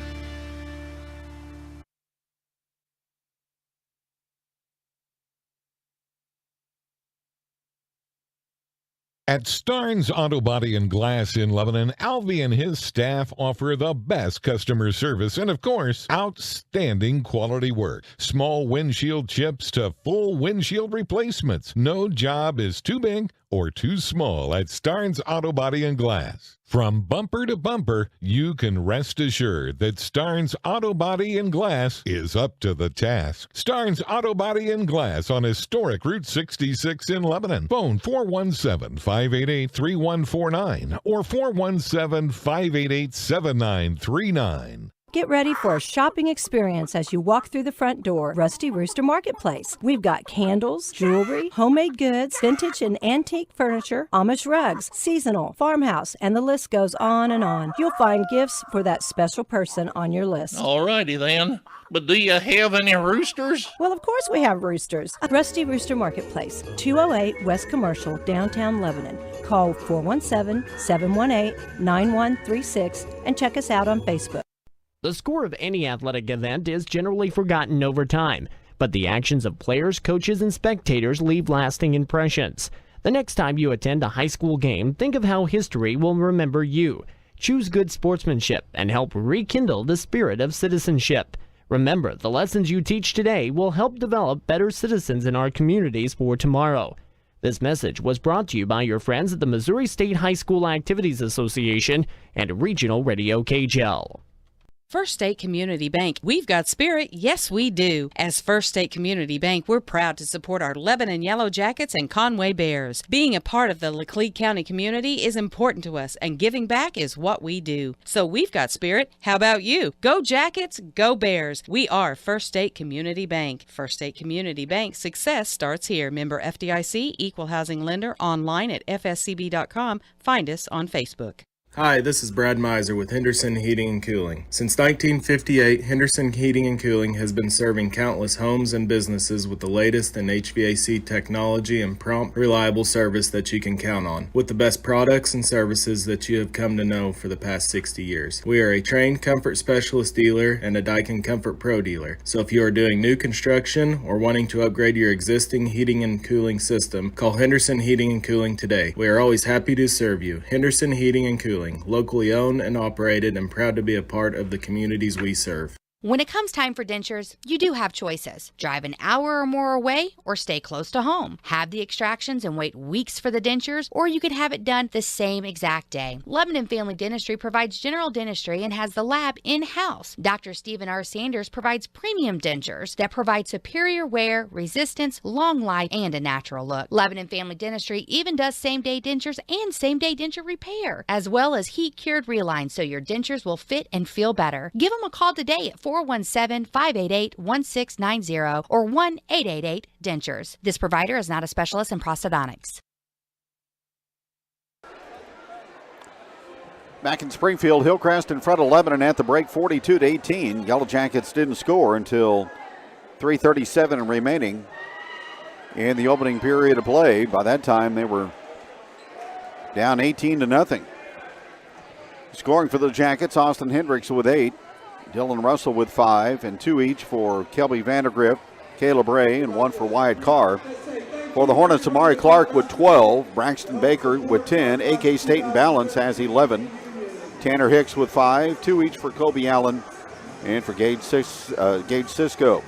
At Starnes Auto Body and Glass in Lebanon, Alvy and his staff offer the best customer service and, of course, outstanding quality work. Small windshield chips to full windshield replacements. No job is too big or too small at Starnes Auto Body and Glass. From bumper to bumper, you can rest assured that Starnes Auto Body and Glass is up to the task. Starnes Auto Body and Glass on historic Route 66 in Lebanon. Phone 417-588-3149 or 417-588-7939. Get ready for a shopping experience as you walk through the front door. Rusty Rooster Marketplace. We've got candles, jewelry, homemade goods, vintage and antique furniture, Amish rugs, seasonal, farmhouse, and the list goes on and on. You'll find gifts for that special person on your list. All righty then. But do you have any roosters? Well, of course we have roosters. Rusty Rooster Marketplace, 208 West Commercial, downtown Lebanon. Call 417-718-9136 and check us out on Facebook. The score of any athletic event is generally forgotten over time, but the actions of players, coaches, and spectators leave lasting impressions. The next time you attend a high school game, think of how history will remember you. Choose good sportsmanship and help rekindle the spirit of citizenship. Remember, the lessons you teach today will help develop better citizens in our communities for tomorrow. This message was brought to you by your friends at the Missouri State High School Activities Association and Regional Radio KGL. First State Community Bank. We've got spirit. Yes, we do. As First State Community Bank, we're proud to support our Lebanon Yellow Jackets and Conway Bears. Being a part of the Laclede County community is important to us, and giving back is what we do. So we've got spirit. How about you? Go Jackets, go Bears. We are First State Community Bank. First State Community Bank. Success starts here. Member FDIC, Equal Housing Lender, online at fscb.com. Find us on Facebook. Hi, this is Brad Miser with Henderson Heating and Cooling. Since 1958, Henderson Heating and Cooling has been serving countless homes and businesses with the latest in HVAC technology and prompt, reliable service that you can count on, with the best products and services that you have come to know for the past 60 years. We are a trained comfort specialist dealer and a Daikin Comfort Pro dealer. So if you are doing new construction or wanting to upgrade your existing heating and cooling system, call Henderson Heating and Cooling today. We are always happy to serve you. Henderson Heating and Cooling. Locally owned and operated, and proud to be a part of the communities we serve. When it comes time for dentures, you do have choices. Drive an hour or more away or stay close to home. Have the extractions and wait weeks for the dentures, or you could have it done the same exact day. Lebanon Family Dentistry provides general dentistry and has the lab in-house. Dr. Stephen R. Sanders provides premium dentures that provide superior wear, resistance, long life, and a natural look. Lebanon Family Dentistry even does same-day dentures and same-day denture repair, as well as heat-cured relines so your dentures will fit and feel better. Give them a call today at 417-588-1690 or 1-888-DENTURES. This provider is not a specialist in prosthodontics. Back in Springfield, Hillcrest in front of Lebanon at the break, 42-18. Yellow Jackets didn't score until 3:37 remaining in the opening period of play. By that time, they were down 18-0. Scoring for the Jackets, Austin Hendricks with 8. Dylan Russell with 5, and 2 each for Kelby Vandergrift, Caleb Ray, and 1 for Wyatt Carr. For the Hornets, Amari Clark with 12, Braxton Baker with 10, AK State and Balance has 11, Tanner Hicks with 5, 2 each for Kobe Allen, and for Gage Cisco.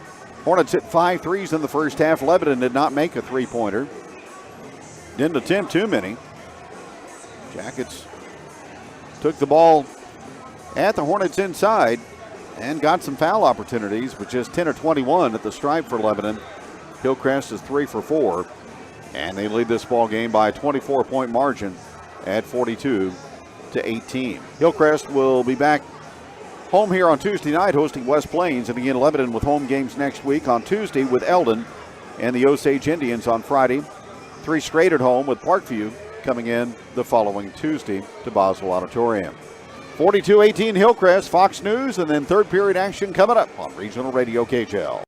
Hornets hit 5 threes in the first half. Lebanon did not make a three-pointer. Didn't attempt too many. Jackets took the ball at the Hornets inside and got some foul opportunities, but just 10 or 21 at the stripe for Lebanon. Hillcrest is 3 for 4, and they lead this ball game by a 24-point margin at 42-18. Hillcrest will be back home here on Tuesday night hosting West Plains, and again Lebanon with home games next week on Tuesday with Eldon and the Osage Indians on Friday. 3 straight at home with Parkview coming in the following Tuesday to Boswell Auditorium. 42-18 Hillcrest, Fox News, and then third period action coming up on Regional Radio KJL.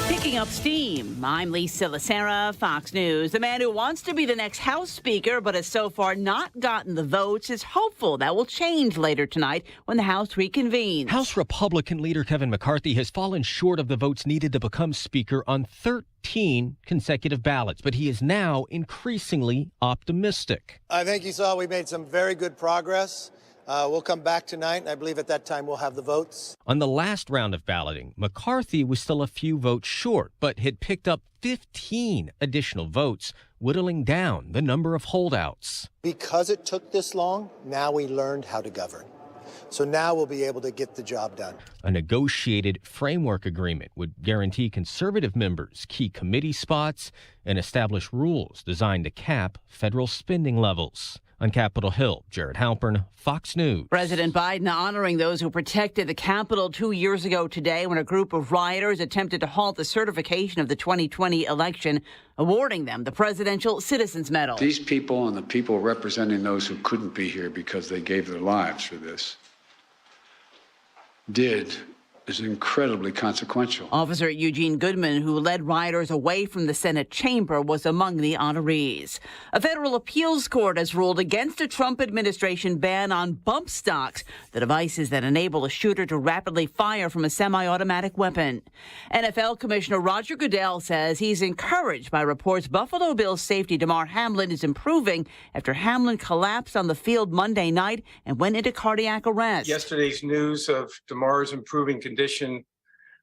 Picking up steam. I'm Lisa Lacera, Fox News. The man who wants to be the next House Speaker but has so far not gotten the votes is hopeful that will change later tonight when the House reconvenes. House Republican leader Kevin McCarthy has fallen short of the votes needed to become Speaker on 13 consecutive ballots, but he is now increasingly optimistic. I think you saw we made some very good progress. We'll come back tonight, and I believe at that time we'll have the votes. On the last round of balloting, McCarthy was still a few votes short, but had picked up 15 additional votes, whittling down the number of holdouts. Because it took this long, now we learned how to govern. So now we'll be able to get the job done. A negotiated framework agreement would guarantee conservative members key committee spots and establish rules designed to cap federal spending levels. On Capitol Hill, Jared Halpern, Fox News. President Biden honoring those who protected the Capitol 2 years ago today when a group of rioters attempted to halt the certification of the 2020 election, awarding them the Presidential Citizens Medal. These people and the people representing those who couldn't be here because they gave their lives for this is incredibly consequential. Officer Eugene Goodman, who led rioters away from the Senate chamber, was among the honorees. A federal appeals court has ruled against a Trump administration ban on bump stocks, the devices that enable a shooter to rapidly fire from a semi-automatic weapon. NFL Commissioner Roger Goodell says he's encouraged by reports Buffalo Bills safety Damar Hamlin is improving after Hamlin collapsed on the field Monday night and went into cardiac arrest. Yesterday's news of Damar's improving condition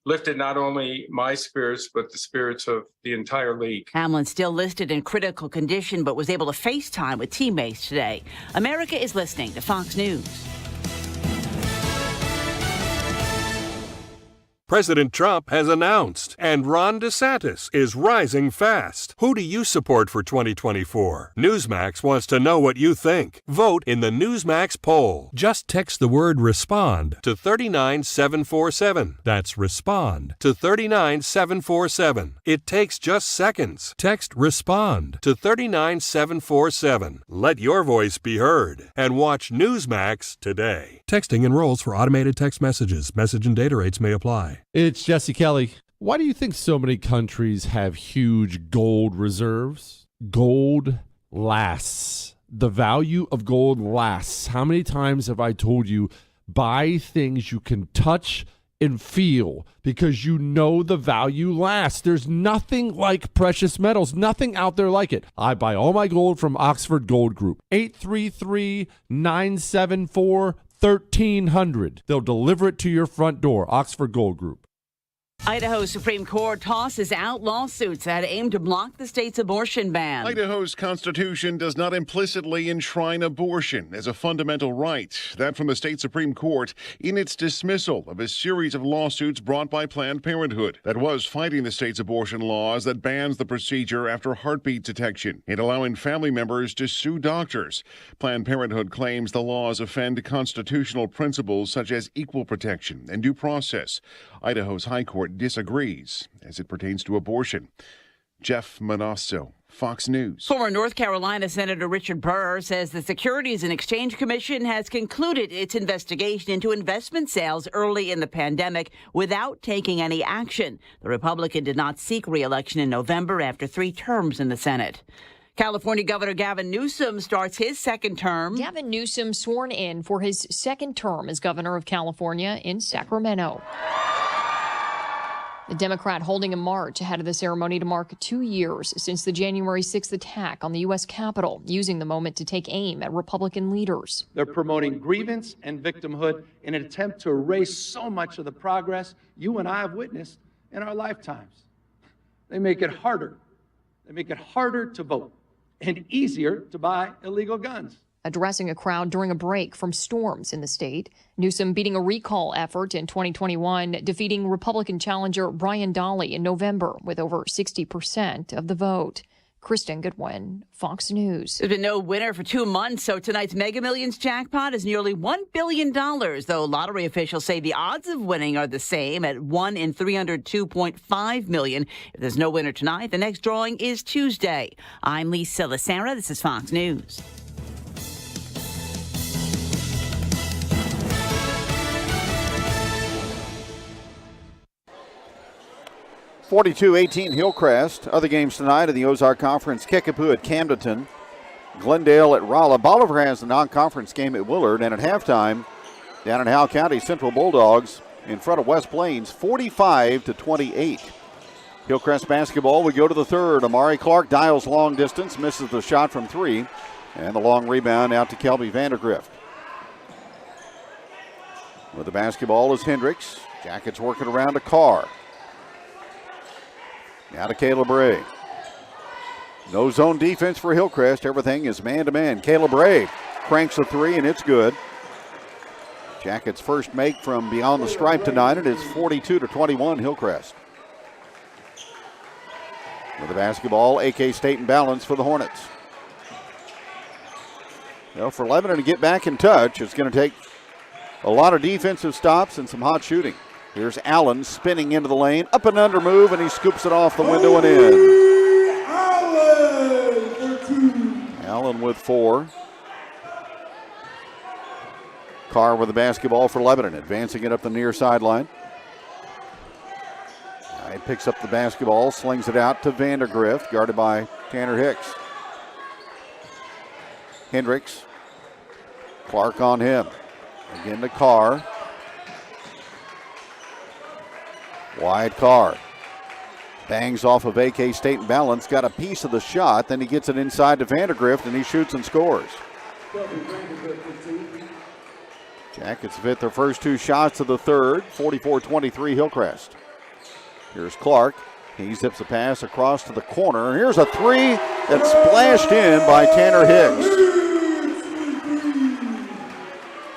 lifted not only my spirits, but the spirits of the entire league. Hamlin still listed in critical condition, but was able to FaceTime with teammates today. America is listening to Fox News. President Trump has announced, and Ron DeSantis is rising fast. Who do you support for 2024? Newsmax wants to know what you think. Vote in the Newsmax poll. Just text the word RESPOND to 39747. That's RESPOND to 39747. It takes just seconds. Text RESPOND to 39747. Let your voice be heard and watch Newsmax today. Texting enrolls for automated text messages. Message and data rates may apply. It's Jesse Kelly. Why do you think so many countries have huge gold reserves? Gold lasts. The value of gold lasts. How many times have I told you, buy things you can touch and feel because you know the value lasts? There's nothing like precious metals, nothing out there like it. I buy all my gold from Oxford Gold Group. 833-974-1300. They'll deliver it to your front door. Oxford Gold Group. Idaho Supreme Court tosses out lawsuits that aim to block the state's abortion ban. Idaho's constitution does not implicitly enshrine abortion as a fundamental right. That from the state Supreme Court in its dismissal of a series of lawsuits brought by Planned Parenthood that was fighting the state's abortion laws that bans the procedure after heartbeat detection and allowing family members to sue doctors. Planned Parenthood claims the laws offend constitutional principles such as equal protection and due process. Idaho's High Court disagrees as it pertains to abortion. Jeff Manasso, Fox News. Former North Carolina Senator Richard Burr says the Securities and Exchange Commission has concluded its investigation into investment sales early in the pandemic without taking any action. The Republican did not seek re-election in November after 3 terms in the Senate. California Governor Gavin Newsom starts his second term. Gavin Newsom sworn in for his second term as governor of California in Sacramento. The Democrat holding a march ahead of the ceremony to mark 2 years since the January 6th attack on the U.S. Capitol, using the moment to take aim at Republican leaders. They're promoting grievance and victimhood in an attempt to erase so much of the progress you and I have witnessed in our lifetimes. They make it harder. They make it harder to vote and easier to buy illegal guns. Addressing a crowd during a break from storms in the state, Newsom beating a recall effort in 2021, defeating Republican challenger Brian Dahle in November with over 60% of the vote. Kristen Goodwin, Fox News. There's been no winner for 2 months, so tonight's Mega Millions jackpot is nearly $1 billion, though lottery officials say the odds of winning are the same at 1 in 302.5 million. If there's no winner tonight, the next drawing is Tuesday. I'm Lisa Lacera. This is Fox News. 42-18 Hillcrest. Other games tonight in the Ozark Conference, Kickapoo at Camdenton, Glendale at Rolla. Bolivar has the non-conference game at Willard, and at halftime, down in Howell County, Central Bulldogs in front of West Plains, 45-28. Hillcrest basketball, we go to the third. Amari Clark dials long distance, misses the shot from 3, and the long rebound out to Kelby Vandergrift. With the basketball is Hendricks. Jackets working around to Carr. Now to Caleb Ray. No zone defense for Hillcrest. Everything is man-to-man. Caleb Ray cranks a 3, and it's good. Jackets' first make from beyond the stripe tonight. It is 42-21 Hillcrest. With the basketball, AK State in balance for the Hornets. Well, for Lebanon to get back in touch, it's going to take a lot of defensive stops and some hot shooting. Here's Allen spinning into the lane, up and under move, and he scoops it off the window and in. Allen with 4. Carr with the basketball for Lebanon, advancing it up the near sideline. He picks up the basketball, slings it out to Vandergrift, guarded by Tanner Hicks. Hendricks. Clark on him. Again to Carr. Wide Carr. Bangs off of AK State and balance. Got a piece of the shot. Then he gets it inside to Vandergrift, and he shoots and scores. Jackets have hit their first 2 shots of the third. 44-23 Hillcrest. Here's Clark. He zips a pass across to the corner. Here's a three that's splashed in by Tanner Hicks.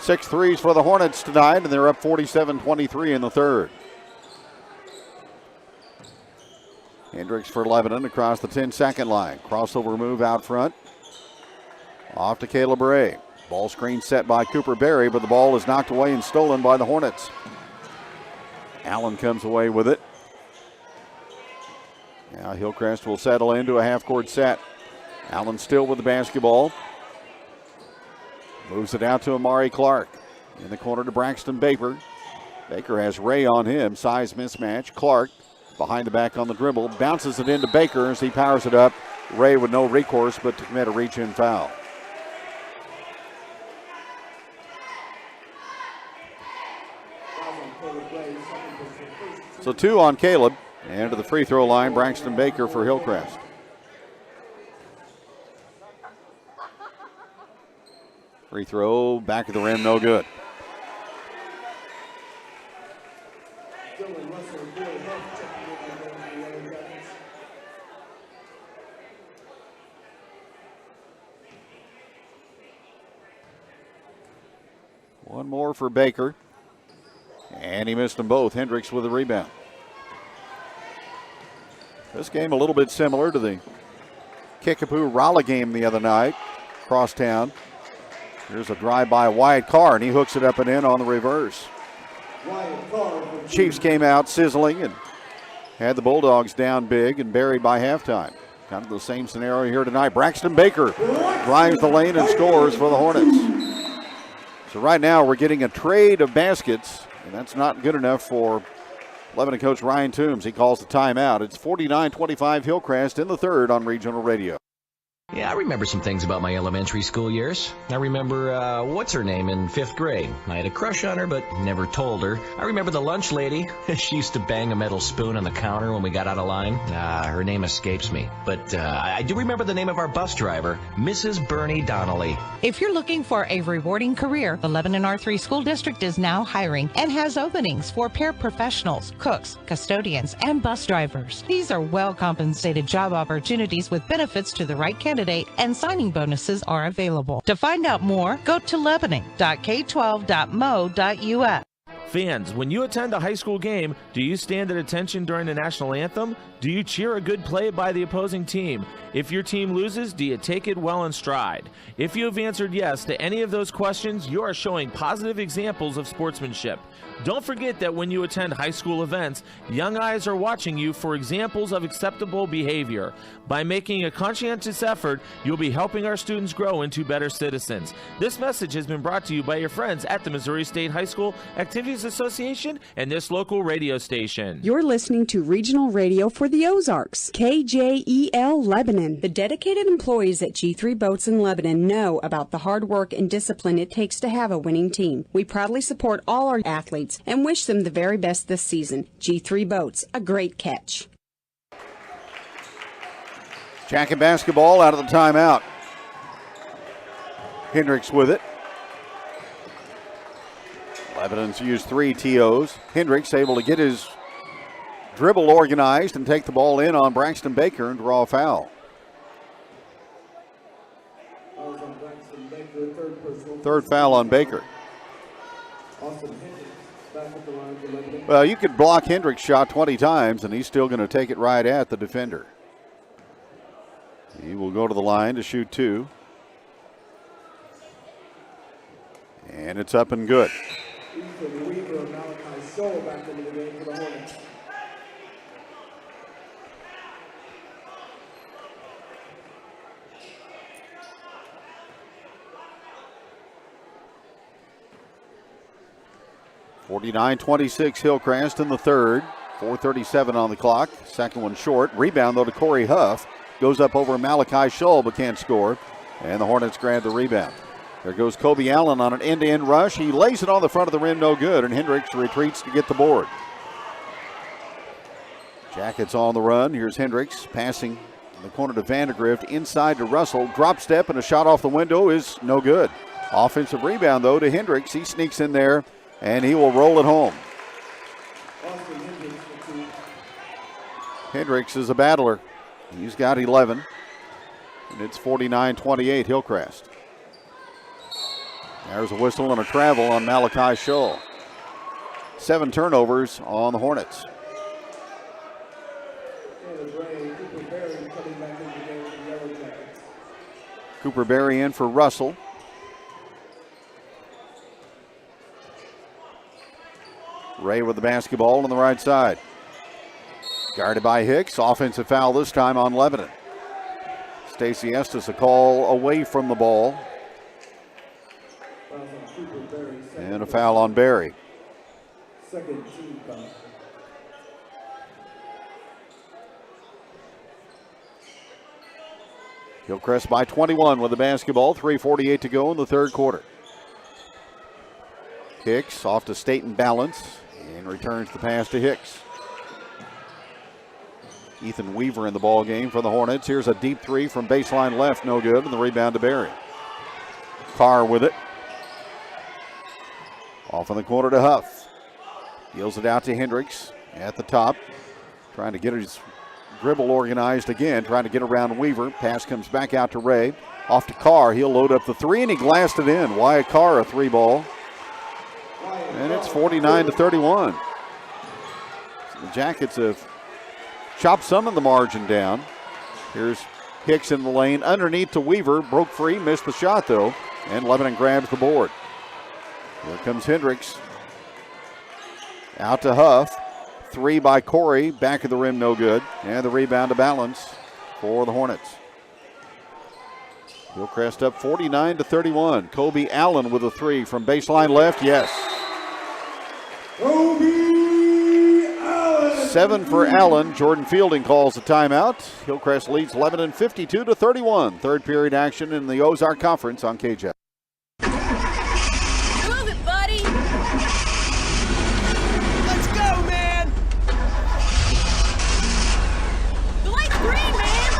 6 threes for the Hornets tonight, and they're up 47-23 in the third. Hendricks for Lebanon across the 10-second line. Crossover move out front. Off to Caleb Ray. Ball screen set by Cooper Berry, but the ball is knocked away and stolen by the Hornets. Allen comes away with it. Now Hillcrest will settle into a half-court set. Allen still with the basketball. Moves it out to Amari Clark. In the corner to Braxton Baker. Baker has Ray on him. Size mismatch. Clark behind the back on the dribble. Bounces it into Baker as he powers it up. Ray with no recourse but to commit a reach-in foul. So 2 on Caleb. And to the free throw line, Braxton Baker for Hillcrest. Free throw, back of the rim, no good. One more for Baker. And he missed them both. Hendricks with the rebound. This game a little bit similar to the Kickapoo-Rolla game the other night. Crosstown. Here's a drive by Wyatt Carr, and he hooks it up and in on the reverse. Chiefs came out sizzling and had the Bulldogs down big and buried by halftime. Kind of the same scenario here tonight. Braxton Baker drives the lane and scores for the Hornets. So right now we're getting a trade of baskets, and that's not good enough for Lebanon coach Ryan Toombs. He calls the timeout. It's 49-25 Hillcrest in the third on Regional Radio. Yeah, I remember some things about my elementary school years. I remember, what's her name in 5th grade. I had a crush on her, but never told her. I remember the lunch lady. She used to bang a metal spoon on the counter when we got out of line. Her name escapes me. But I do remember the name of our bus driver, Mrs. Bernie Donnelly. If you're looking for a rewarding career, the Lebanon R3 School District is now hiring and has openings for paraprofessionals, cooks, custodians, and bus drivers. These are well-compensated job opportunities with benefits to the right candidate, and signing bonuses are available. To find out more, go to lebanon.k12.mo.us. Fans, when you attend a high school game, do you stand at attention during the national anthem? Do you cheer a good play by the opposing team? If your team loses, do you take it well in stride? If you have answered yes to any of those questions, you are showing positive examples of sportsmanship. Don't forget that when you attend high school events, young eyes are watching you for examples of acceptable behavior. By making a conscientious effort, you'll be helping our students grow into better citizens. This message has been brought to you by your friends at the Missouri State High School Activities Association and this local radio station. You're listening to Regional Radio for the Ozarks, KJEL Lebanon. The dedicated employees at G3 Boats in Lebanon know about the hard work and discipline it takes to have a winning team. We proudly support all our athletes and wish them the very best this season. G3 Boats, a great catch. Jacket basketball out of the timeout. Hendricks with it. Lebanon's used 3 TOs. Hendricks able to get his dribble organized and take the ball in on Braxton Baker and draw a foul. Third foul on Baker. Well, you could block Hendricks' shot 20 times, and he's still going to take it right at the defender. He will go to the line to shoot 2. And it's up and good. 49-26 Hillcrest in the third. 4:37 on the clock. Second one short. Rebound, though, to Corey Huff. Goes up over Malachi Shull, but can't score. And the Hornets grab the rebound. There goes Kobe Allen on an end-to-end rush. He lays it on the front of the rim, no good, and Hendricks retreats to get the board. Jackets on the run. Here's Hendricks passing in the corner to Vandergrift. Inside to Russell. Drop step and a shot off the window is no good. Offensive rebound, though, to Hendricks. He sneaks in there, and he will roll it home. Hendricks is a battler. He's got 11. And it's 49-28 Hillcrest. There's a whistle and a travel on Malachi Scholl. 7 turnovers on the Hornets. Cooper Berry in for Russell. Ray with the basketball on the right side. Guarded by Hicks. Offensive foul this time on Lebanon. Stacey Estes a call away from the ball. And a foul on Berry. Second team foul. Hillcrest by 21 with the basketball. 3:48 to go in the third quarter. Hicks off to Staten Balance and returns the pass to Hicks. Ethan Weaver in the ball game for the Hornets. Here's a deep three from baseline left, no good, and the rebound to Berry. Carr with it. Off in the corner to Huff. Deals it out to Hendricks at the top. Trying to get his dribble organized again, trying to get around Weaver. Pass comes back out to Ray. Off to Carr. He'll load up the three, and he glassed it in. Wyatt Carr, a three ball. And it's 49-31. The Jackets have chopped some of the margin down. Here's Hicks in the lane. Underneath to Weaver. Broke free. Missed the shot, though. And Lebanon grabs the board. Here comes Hendricks. Out to Huff. Three by Corey. Back of the rim, no good. And the rebound to Balance for the Hornets. Hillcrest up 49-31. Kobe Allen with a three from baseline left. Yes. Kobe Allen. 7 for Allen. Jordan Fielding calls the timeout. Hillcrest leads Lebanon 52-31. Third period action in the Ozark Conference on KJ. Move it, buddy. Let's go, man. The light's green, man.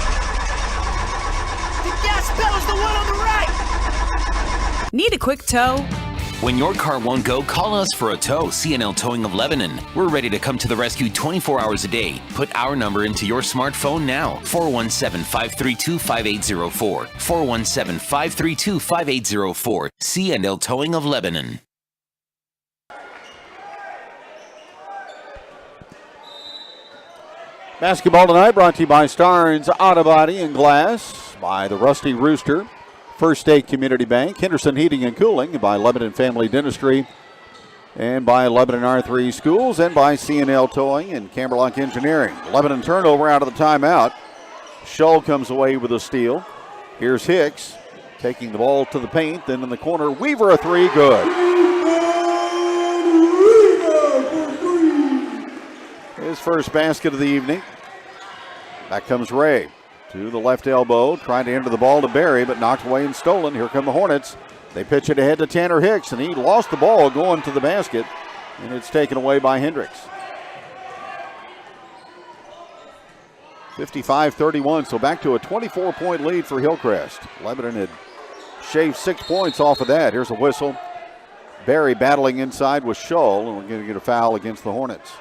The gas pedal's the one on the right. Need a quick tow? When your car won't go, call us for a tow. CNL Towing of Lebanon. We're ready to come to the rescue 24 hours a day. Put our number into your smartphone now. 417-532-5804. 417-532-5804. CNL Towing of Lebanon. Basketball tonight brought to you by Starnes Auto Body and Glass, by the Rusty Rooster, First State Community Bank, Henderson Heating and Cooling, by Lebanon Family Dentistry, and by Lebanon R3 Schools, and by CNL Towing and Camberlock Engineering. Lebanon turnover out of the timeout. Scholl comes away with a steal. Here's Hicks taking the ball to the paint. Then in the corner, Weaver a three, good. His first basket of the evening. Back comes Ray. To the left elbow, trying to enter the ball to Berry, but knocked away and stolen. Here come the Hornets. They pitch it ahead to Tanner Hicks, and he lost the ball going to the basket, and it's taken away by Hendricks. 55-31, so back to a 24-point lead for Hillcrest. Lebanon had shaved 6 points off of that. Here's a whistle. Berry battling inside with Scholl, and we're going to get a foul against the Hornets.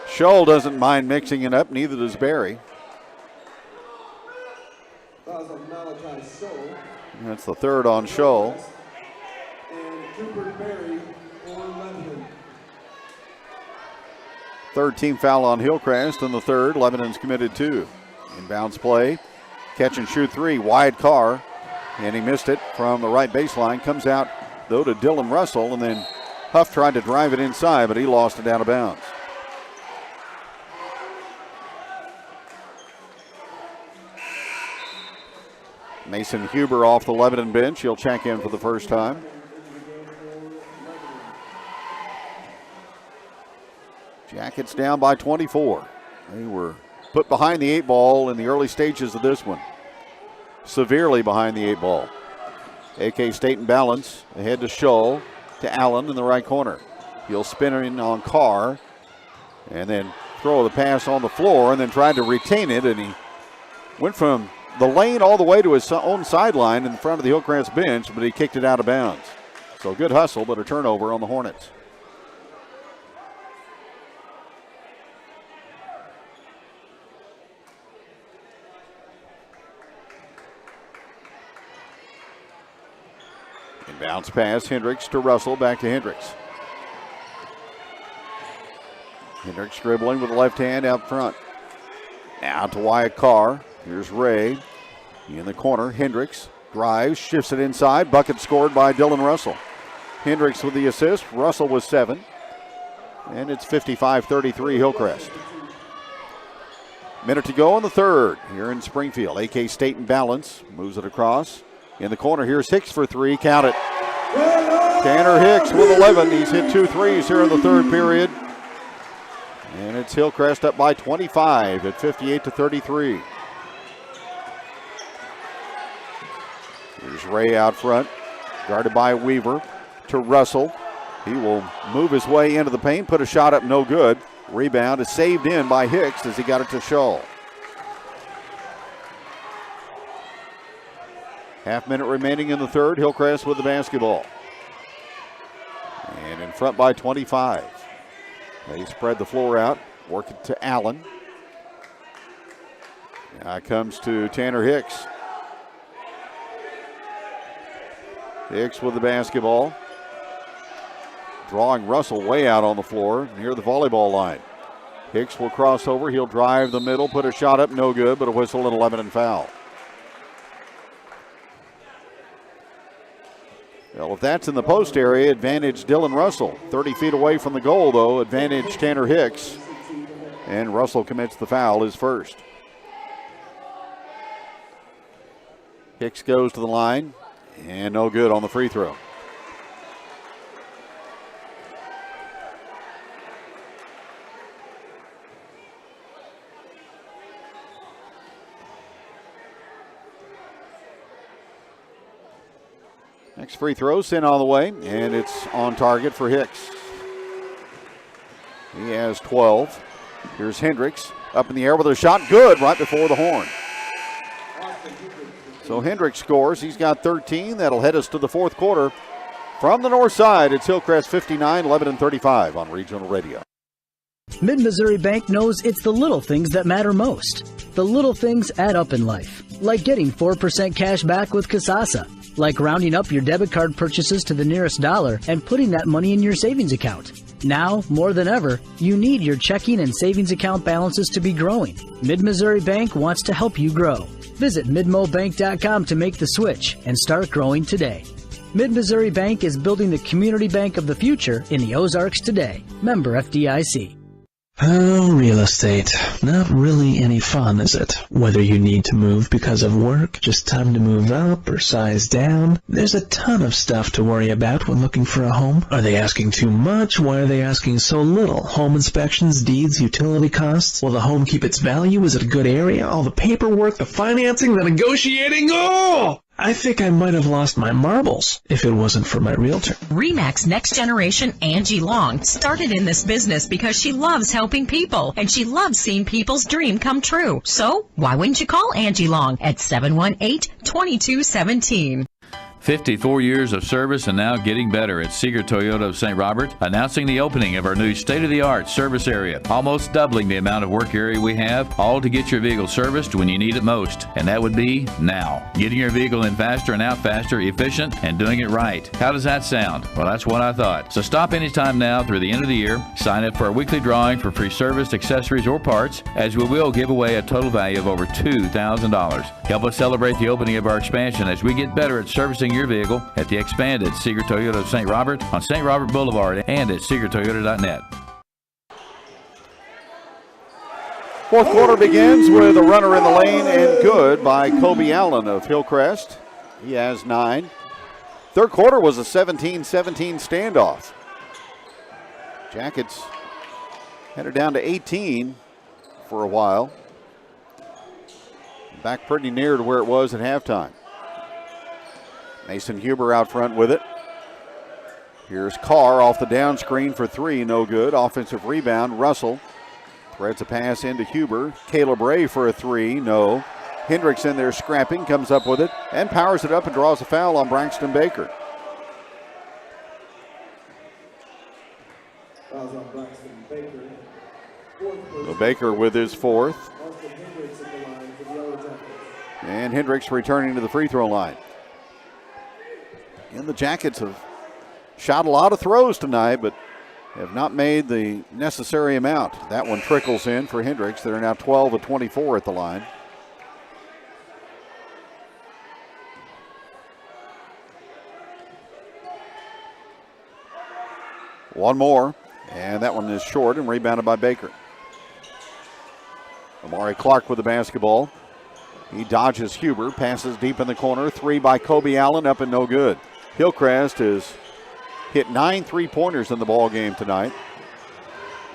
Scholl doesn't mind mixing it up, neither does Berry. That's the third on Scholl. Third team foul on Hillcrest, and the third. Lebanon's committed 2. Inbounds play. Catch and shoot three. Wide Carr, and he missed it from the right baseline. Comes out, though, to Dylan Russell, and then Huff tried to drive it inside, but he lost it out of bounds. Mason Huber off the Lebanon bench. He'll check in for the first time. Jackets down by 24. They were put behind the 8 ball in the early stages of this one. Severely behind the 8 ball. AK Staten Balance ahead to Scholl, to Allen in the right corner. He'll spin it in on Carr and then throw the pass on the floor and then tried to retain it, and he went from the lane all the way to his own sideline in front of the Hillcrest bench, but he kicked it out of bounds. So good hustle, but a turnover on the Hornets. Inbounds pass, Hendricks to Russell, back to Hendricks. Hendricks dribbling with the left hand out front. Now to Wyatt Carr. Here's Ray in the corner. Hendricks drives, shifts it inside. Bucket scored by Dylan Russell. Hendricks with the assist. Russell with 7. And it's 55-33 Hillcrest. Minute to go in the third here in Springfield. AK State in balance. Moves it across. In the corner, here's Hicks for 3. Count it. Tanner Hicks with 11. He's hit 2 threes here in the third period. And it's Hillcrest up by 25 at 58-33. Here's Ray out front, guarded by Weaver to Russell. He will move his way into the paint, put a shot up, no good. Rebound is saved in by Hicks as he got it to Shull. Half minute remaining in the third. Hillcrest with the basketball. And in front by 25. They spread the floor out, work it to Allen. Now it comes to Tanner Hicks. Hicks with the basketball. Drawing Russell way out on the floor near the volleyball line. Hicks will cross over. He'll drive the middle, put a shot up, no good, but a whistle and 11 and foul. Well, if that's in the post area, advantage Dylan Russell. 30 feet away from the goal, though, advantage Tanner Hicks. And Russell commits the foul, his first. Hicks goes to the line, and no good on the free throw. Next free throw sent on the way, and it's on target for Hicks. He has 12. Here's Hendricks up in the air with a shot. Good right before the horn. So Hendricks scores. He's got 13. That'll head us to the fourth quarter. From the north side, it's Hillcrest 59, Lebanon 35 on Regional Radio. Mid-Missouri Bank knows it's the little things that matter most. The little things add up in life, like getting 4% cash back with Kasasa. Like rounding up your debit card purchases to the nearest dollar and putting that money in your savings account. Now, more than ever, you need your checking and savings account balances to be growing. Mid-Missouri Bank wants to help you grow. Visit midmobank.com to make the switch and start growing today. Mid-Missouri Bank is building the community bank of the future in the Ozarks today. Member FDIC. Oh, real estate. Not really any fun, is it? Whether you need to move because of work, just time to move up, or size down, there's a ton of stuff to worry about when looking for a home. Are they asking too much? Why are they asking so little? Home inspections, deeds, utility costs? Will the home keep its value? Is it a good area? All the paperwork, the financing, the negotiating? Oh! I think I might have lost my marbles if it wasn't for my realtor. RE/MAX Next Generation Angie Long started in this business because she loves helping people and she loves seeing people's dream come true. So why wouldn't you call Angie Long at 718-2217? 54 years of service and now getting better at Seeger Toyota of St. Robert, announcing the opening of our new state-of-the-art service area, almost doubling the amount of work area we have, all to get your vehicle serviced when you need it most, and that would be now. Getting your vehicle in faster and out faster, efficient, and doing it right. How does that sound? Well, that's what I thought. So stop anytime now through the end of the year, sign up for our weekly drawing for free service, accessories, or parts, as we will give away a total value of over $2,000. Help us celebrate the opening of our expansion as we get better at servicing your vehicle at the expanded Seeger Toyota of St. Robert on St. Robert Boulevard and at SeegerToyota.net. Fourth quarter begins with a runner in the lane and good by Kobe Allen of Hillcrest. He has 9. Third quarter was a 17-17 standoff. Jackets headed down to 18 for a while. Back pretty near to where it was at halftime. Mason Huber out front with it. Here's Carr off the down screen for 3, no good. Offensive rebound, Russell threads a pass into Huber. Caleb Ray for a 3, no. Hendricks in there scrapping, comes up with it, and powers it up and draws a foul on Braxton Baker. Baker with his fourth. And Hendricks returning to the free throw line. And the Jackets have shot a lot of throws tonight, but have not made the necessary amount. That one trickles in for Hendricks. They're now 12 of 24 at the line. One more, and that one is short and rebounded by Baker. Amari Clark with the basketball. He dodges Huber, passes deep in the corner. Three by Kobe Allen, up and no good. Hillcrest has hit 9 3-pointers in the ball game tonight.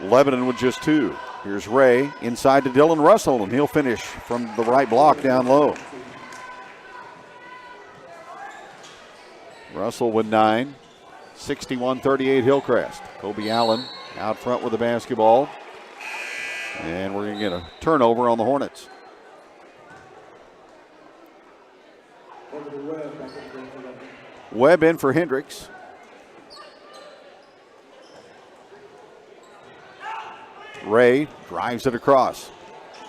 Lebanon with just 2. Here's Ray inside to Dylan Russell, and he'll finish from the right block down low. Russell with 9. 61-38 Hillcrest. Kobe Allen out front with the basketball. And we're going to get a turnover on the Hornets. Webb in for Hendricks. Ray drives it across.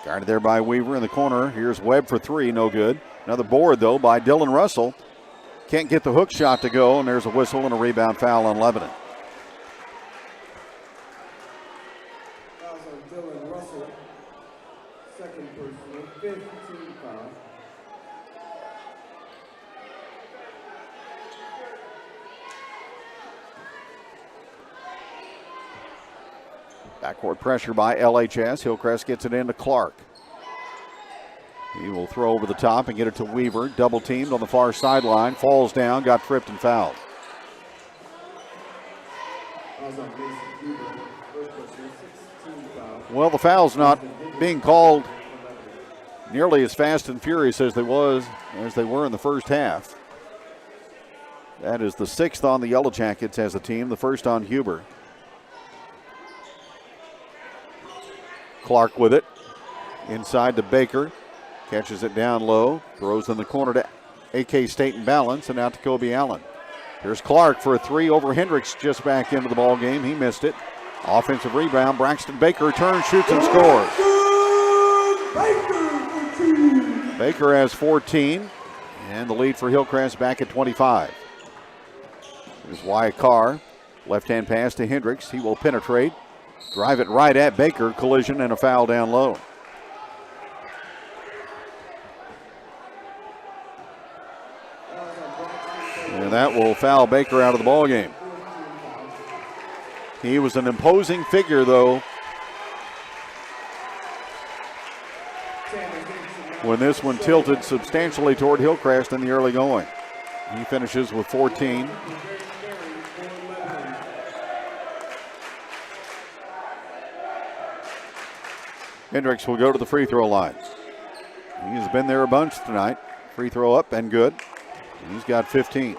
Guarded there by Weaver in the corner. Here's Webb for 3, no good. Another board, though, by Dylan Russell. Can't get the hook shot to go, and there's a whistle and a rebound foul on Lebanon. Fouls on Dylan Russell. Second personal, 15 foul. Backcourt pressure by LHS. Hillcrest gets it into Clark. He will throw over the top and get it to Weaver. Double teamed on the far sideline. Falls down, got tripped and fouled. Well, the foul's not being called nearly as fast and furious as they were in the first half. That is the 6th on the Yellow Jackets as a team, the first on Huber. Clark with it. Inside to Baker. Catches it down low. Throws in the corner to AK State and Balance, and out to Kobe Allen. Here's Clark for a 3 over Hendricks, just back into the ball game. He missed it. Offensive rebound. Braxton Baker turns, shoots, and scores. Baker has 14, and the lead for Hillcrest back at 25. Here's Wyatt Carr. Left-hand pass to Hendricks. He will penetrate. Drive it right at Baker. Collision and a foul down low. And that will foul Baker out of the ball game. He was an imposing figure, though, when this one tilted substantially toward Hillcrest in the early going. He finishes with 14. Hendricks will go to the free throw line. He's been there a bunch tonight. Free throw up and good. He's got 15.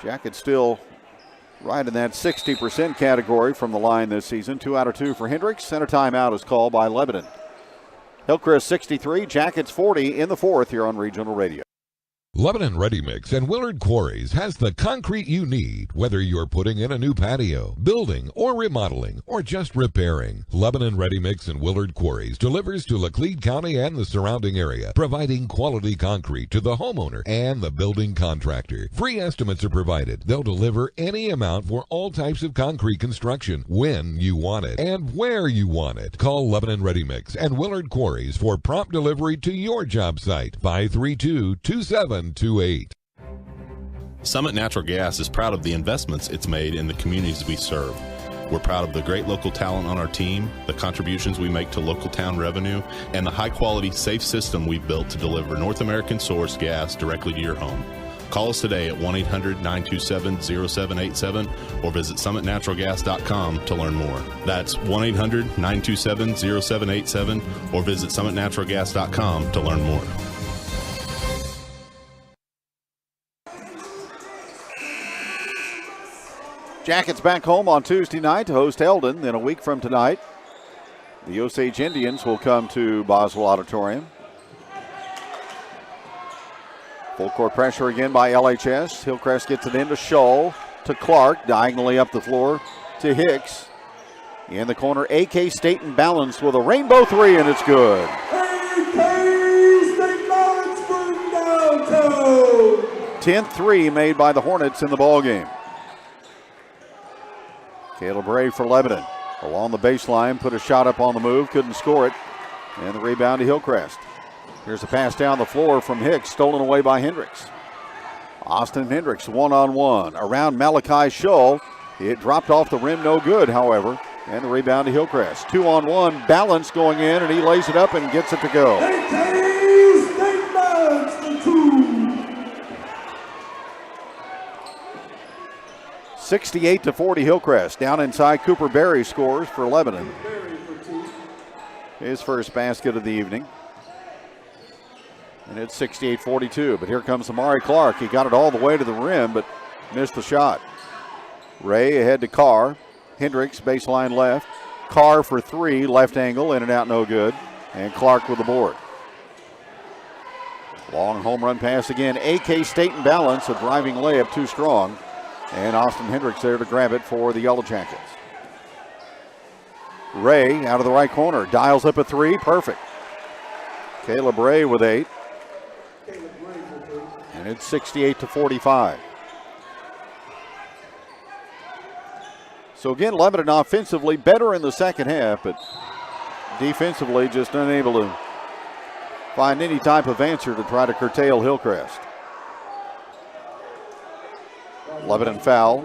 Jackets still right in that 60% category from the line this season. 2 out of 2 for Hendricks, and a timeout is called by Lebanon. Hillcrest 63, Jackets 40 in the fourth here on Regional Radio. Lebanon Ready Mix and Willard Quarries has the concrete you need, whether you're putting in a new patio, building, or remodeling, or just repairing. Lebanon Ready Mix and Willard Quarries delivers to Laclede County and the surrounding area, providing quality concrete to the homeowner and the building contractor. Free estimates are provided. They'll deliver any amount for all types of concrete construction when you want it and where you want it. Call Lebanon Ready Mix and Willard Quarries for prompt delivery to your job site. 532-2728. Summit Natural Gas is proud of the investments it's made in the communities we serve. We're proud of the great local talent on our team, the contributions we make to local town revenue, and the high-quality, safe system we've built to deliver North American source gas directly to your home. Call us today at 1-800-927-0787 or visit summitnaturalgas.com to learn more. That's 1-800-927-0787 or visit summitnaturalgas.com to learn more. Jackets back home on Tuesday night to host Eldon. Then a week from tonight, the Osage Indians will come to Boswell Auditorium. Full court pressure again by LHS. Hillcrest gets it into Shull, to Clark, diagonally up the floor to Hicks. In the corner, AK Staten balanced with a rainbow three, and it's good. AK Staten balanced from downtown. 10th three made by the Hornets in the ballgame. Caleb Ray for Lebanon. Along the baseline, put a shot up on the move, couldn't score it. And the rebound to Hillcrest. Here's a pass down the floor from Hicks, stolen away by Hendricks. Austin Hendricks one-on-one around Malachi Shull. It dropped off the rim, no good, however. And the rebound to Hillcrest. 2-on-1, balance going in, and he lays it up and gets it to go. State balance for 2. 68-40 Hillcrest. Down inside, Cooper Berry scores for Lebanon. His first basket of the evening. And it's 68-42. But here comes Amari Clark. He got it all the way to the rim, but missed the shot. Ray ahead to Carr. Hendricks, baseline left. Carr for three, left angle, in and out, no good. And Clark with the board. Long home run pass again. AK Staten balance, a driving layup too strong. And Austin Hendricks there to grab it for the Yellow Jackets. Ray out of the right corner, dials up a three, perfect. Caleb Ray with 8. And it's 68-45. So again, Lebanon offensively better in the second half, but defensively just unable to find any type of answer to try to curtail Hillcrest. Lebanon foul,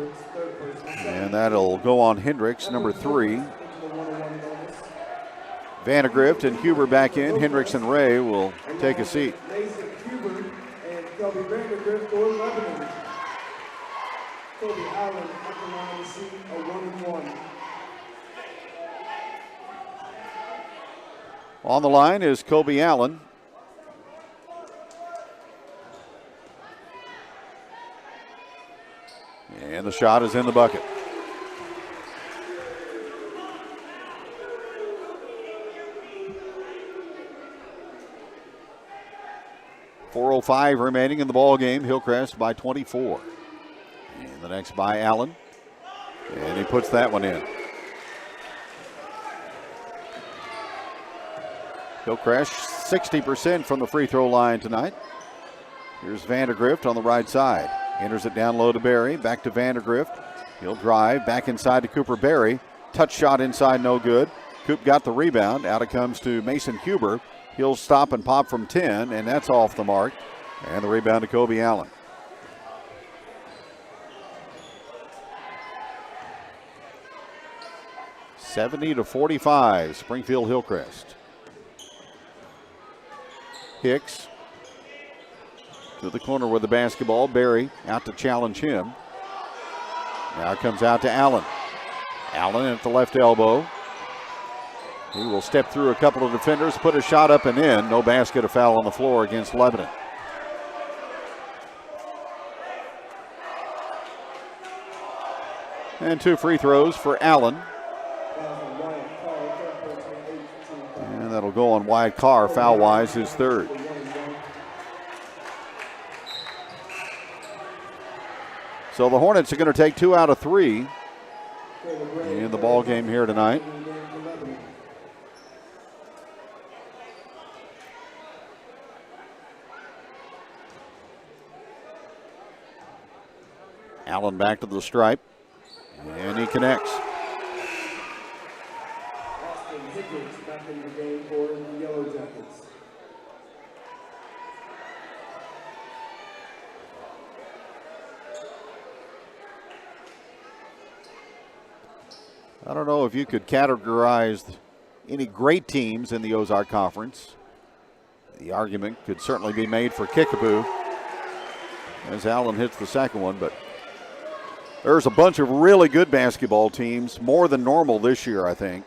and that'll go on Hendricks, number 3. Vandegrift and Huber back in. Hendricks and Ray will take a seat. Kobe Allen up around the seat, a 1-1. On the line is Kobe Allen. And the shot is in the bucket. .405 remaining in the ball game. Hillcrest by 24. And the next by Allen. And he puts that one in. Hillcrest 60% from the free throw line tonight. Here's Vandegrift on the right side. Enters it down low to Berry. Back to Vandegrift. He'll drive. Back inside to Cooper Berry. Touch shot inside, no good. Coop got the rebound. Out it comes to Mason Huber. He'll stop and pop from 10, and that's off the mark. And the rebound to Kobe Allen. .70-45, Springfield Hillcrest. Hicks to the corner with the basketball. Berry out to challenge him. Now it comes out to Allen. Allen at the left elbow. He will step through a couple of defenders, put a shot up and in. No basket, a foul on the floor against Lebanon. And 2 free throws for Allen. And that'll go on Wyatt Carr, foul-wise, his 3rd. So the Hornets are going to take 2 out of 3 in the ball game here tonight. Allen back to the stripe, and he connects. Austin Hendricks back in the game for the Yellow Jackets. I don't know if you could categorize any great teams in the Ozark Conference. The argument could certainly be made for Kickapoo as Allen hits the second one, but there's a bunch of really good basketball teams, more than normal this year, I think.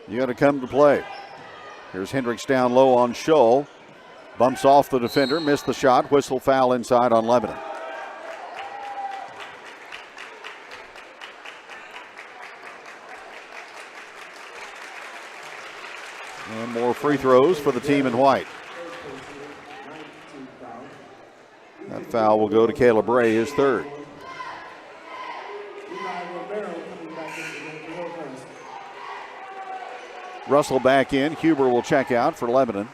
You got to come to play. Here's Hendricks down low on Shull. Bumps off the defender, missed the shot. Whistle foul inside on Lebanon. And more free throws for the team in white. Foul will go to Caleb Ray, his third. Russell back in. Huber will check out for Lebanon.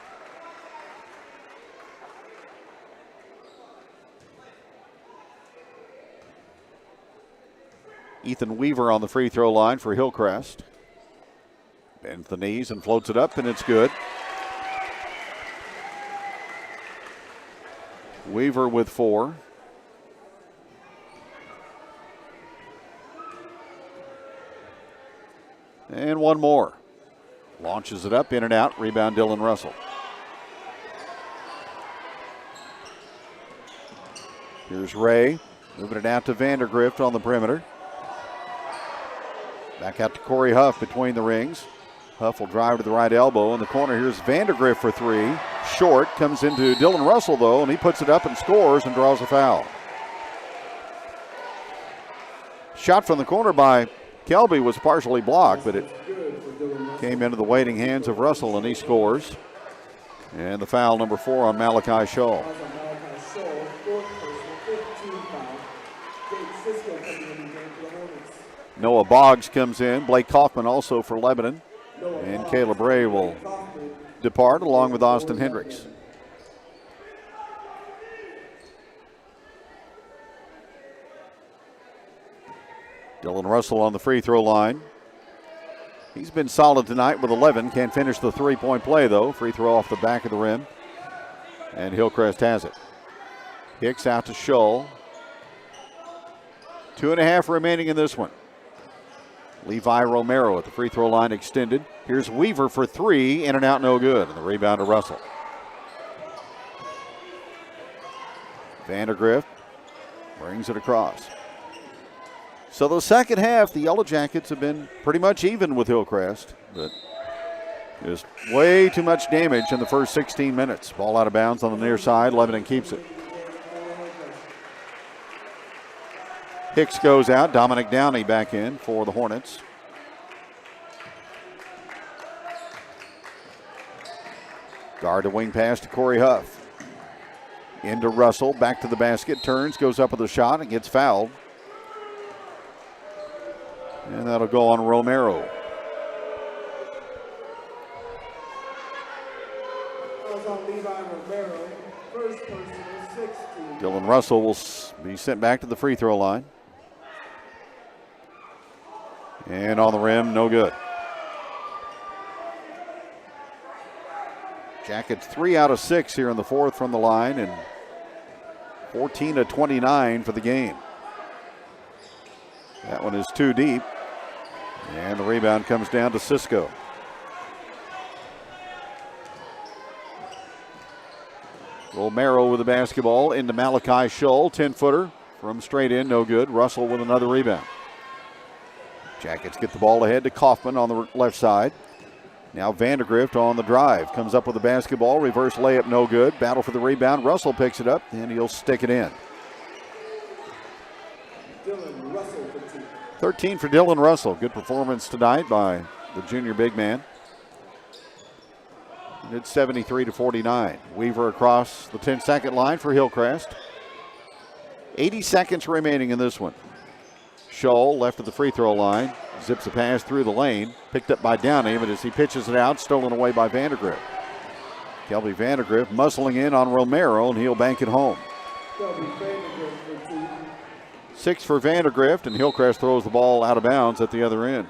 Ethan Weaver on the free throw line for Hillcrest. Bends the knees and floats it up, and it's good. Weaver with 4. And one more. Launches it up, in and out. Rebound, Dylan Russell. Here's Ray. Moving it out to Vandergrift on the perimeter. Back out to Corey Huff between the rings. Huff will drive to the right elbow in the corner. Here's Vandergrift for 3. Short, comes into Dylan Russell though, and he puts it up and scores and draws a foul. Shot from the corner by Kelby was partially blocked, but it came into the waiting hands of Russell, and he scores. And the foul, number 4 on Malachi Shull. Noah Boggs comes in. Blake Kaufman also for Lebanon. And Caleb Ray will depart along with Austin Hendricks. Dylan Russell on the free throw line. He's been solid tonight with 11. Can't finish the three-point play, though. Free throw off the back of the rim. And Hillcrest has it. Hicks out to Shull. 2.5 remaining in this one. Levi Romero at the free throw line extended. Here's Weaver for 3. In and out, no good. And the rebound to Russell. Vandergrift brings it across. So the second half, the Yellow Jackets have been pretty much even with Hillcrest, but just way too much damage in the first 16 minutes. Ball out of bounds on the near side. Lebanon keeps it. Hicks goes out. Dominic Downey back in for the Hornets. Guard to wing pass to Corey Huff. Into Russell. Back to the basket. Turns. Goes up with a shot and gets fouled. And that'll go on Romero. Dylan Russell will be sent back to the free throw line. And on the rim, no good. Jackets 3 out of 6 here in the fourth from the line, and 14 of 29 for the game. That one is too deep. And the rebound comes down to Cisco. Romero with the basketball into Malachi Shull. 10-footer from straight in, no good. Russell with another rebound. Jackets get the ball ahead to Kaufman on the left side. Now Vandergrift on the drive. Comes up with the basketball. Reverse layup, no good. Battle for the rebound. Russell picks it up, and he'll stick it in. 13 for Dylan Russell. Good performance tonight by the junior big man. And it's 73-49. Weaver across the 10-second line for Hillcrest. 80 seconds remaining in this one. Shull left of the free throw line. Zips a pass through the lane. Picked up by Downey, but as he pitches it out, stolen away by Vandergrift. Kelby Vandergrift muscling in on Romero, and he'll bank it home. 6 for Vandergrift, and Hillcrest throws the ball out of bounds at the other end.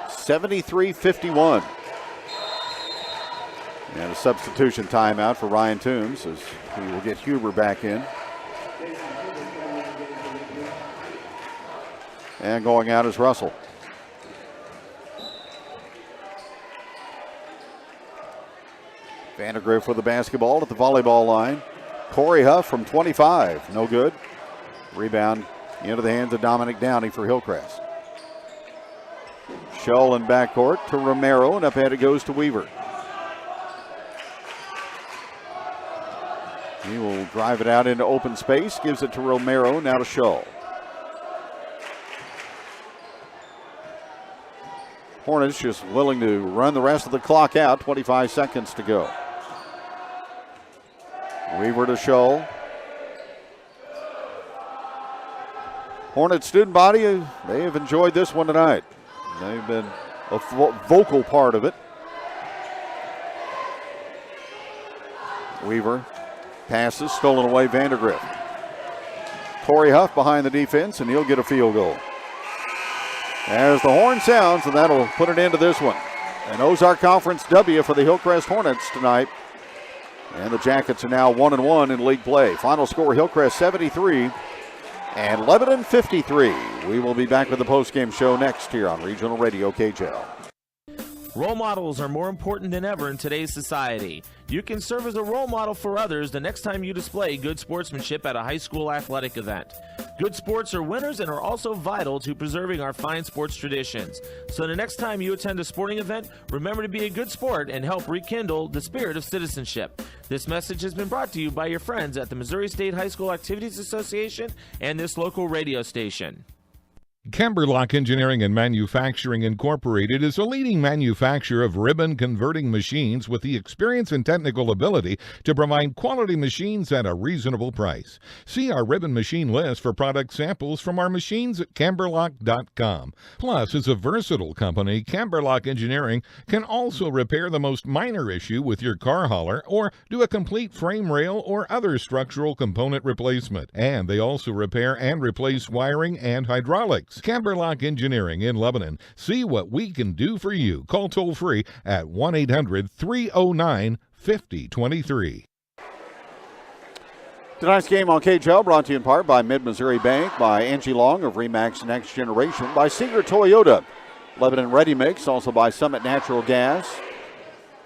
(73-51). And a substitution timeout for Ryan Toombs as he will get Huber back in. And going out is Russell. Vandergrift with the basketball at the volleyball line. Corey Huff from 25, no good. Rebound into the hands of Dominic Downey for Hillcrest. Shull in backcourt to Romero, and up ahead it goes to Weaver. He will drive it out into open space, gives it to Romero, now to Shull. Hornets just willing to run the rest of the clock out, 25 seconds to go. Weaver to Shull. Hornets student body, they have enjoyed this one tonight. They've been a vocal part of it. Weaver passes, stolen away, Vandergrift. Corey Huff behind the defense, and he'll get a field goal. As the horn sounds, and that'll put an end to this one. An Ozark Conference W for the Hillcrest Hornets tonight. And the Jackets are now 1-1 in league play. Final score, Hillcrest 73 and Lebanon 53. We will be back with the postgame show next here on Regional Radio KJL. Role models are more important than ever in today's society. You can serve as a role model for others the next time you display good sportsmanship at a high school athletic event. Good sports are winners and are also vital to preserving our fine sports traditions. So the next time you attend a sporting event, remember to be a good sport and help rekindle the spirit of citizenship. This message has been brought to you by your friends at the Missouri State High School Activities Association and this local radio station. Camberlock Engineering and Manufacturing Incorporated is a leading manufacturer of ribbon converting machines with the experience and technical ability to provide quality machines at a reasonable price. See our ribbon machine list for product samples from our machines at camberlock.com. Plus, as a versatile company, Camberlock Engineering can also repair the most minor issue with your car hauler or do a complete frame rail or other structural component replacement. And they also repair and replace wiring and hydraulics. Camberlock Engineering in Lebanon. See what we can do for you. Call toll free at 1-800-309-5023. Tonight's game on KJL brought to you in part by Mid-Missouri Bank, by Angie Long of RE/MAX Next Generation, by Seeger Toyota, Lebanon Ready Mix, also by Summit Natural Gas,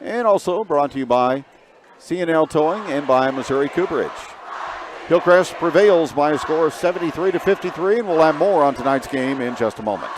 and also brought to you by C&L Towing and by Missouri Cooperage. Hillcrest prevails by a score of 73-53, and we'll have more on tonight's game in just a moment.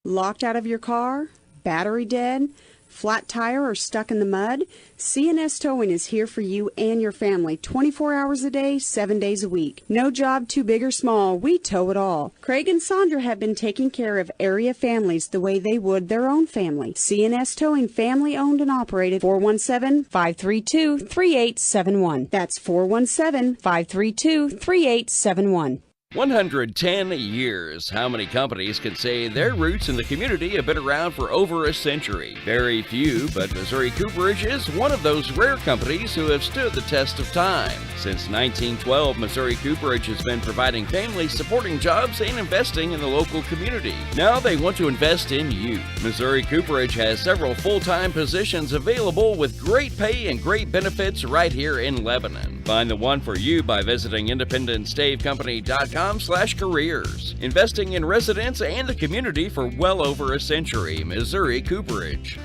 Locked out of your car? Battery dead? Flat tire or stuck in the mud? C&S Towing is here for you and your family 24 hours a day, 7 days a week. No job too big or small, we tow it all. Craig and Sandra have been taking care of area families the way they would their own family. C&S Towing, family owned and operated. 417-532-3871. That's 417-532-3871. 110 years. How many companies can say their roots in the community have been around for over a century? Very few, but Missouri Cooperage is one of those rare companies who have stood the test of time. Since 1912, Missouri Cooperage has been providing family-supporting jobs and investing in the local community. Now they want to invest in you. Missouri Cooperage has several full-time positions available with great pay and great benefits right here in Lebanon. Find the one for you by visiting independentstavecompany.com/careers. Investing in residents and the community for well over a century. Missouri Cooperage.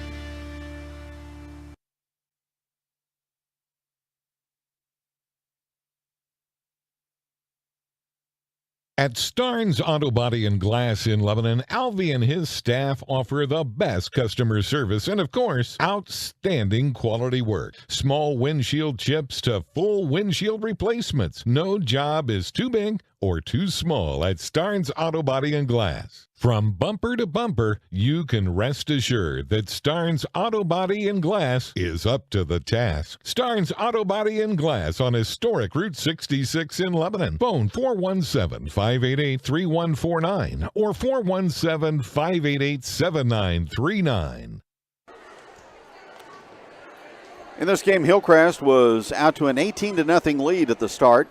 At Starnes Auto Body and Glass in Lebanon, Alvy and his staff offer the best customer service and, of course, outstanding quality work. Small windshield chips to full windshield replacements. No job is too big or too small at Starnes Auto Body and Glass. From bumper to bumper, you can rest assured that Starnes Auto Body and Glass is up to the task. Starnes Auto Body and Glass on historic Route 66 in Lebanon. Phone 417-588-3149 or 417-588-7939. In this game, Hillcrest was out to an 18-0 lead at the start.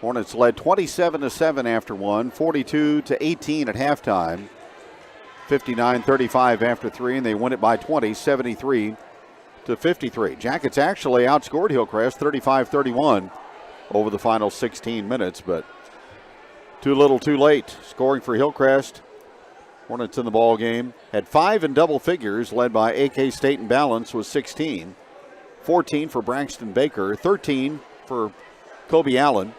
Hornets led 27-7 after one, 42-18 at halftime, 59-35 after three, and they win it by 20, 73-53. Jackets actually outscored Hillcrest 35-31 over the final 16 minutes, but too little too late. Scoring for Hillcrest. Hornets in the ball game had 5 in double figures, led by AK State and Balance was 16, 14 for Braxton Baker, 13 for Kobe Allen,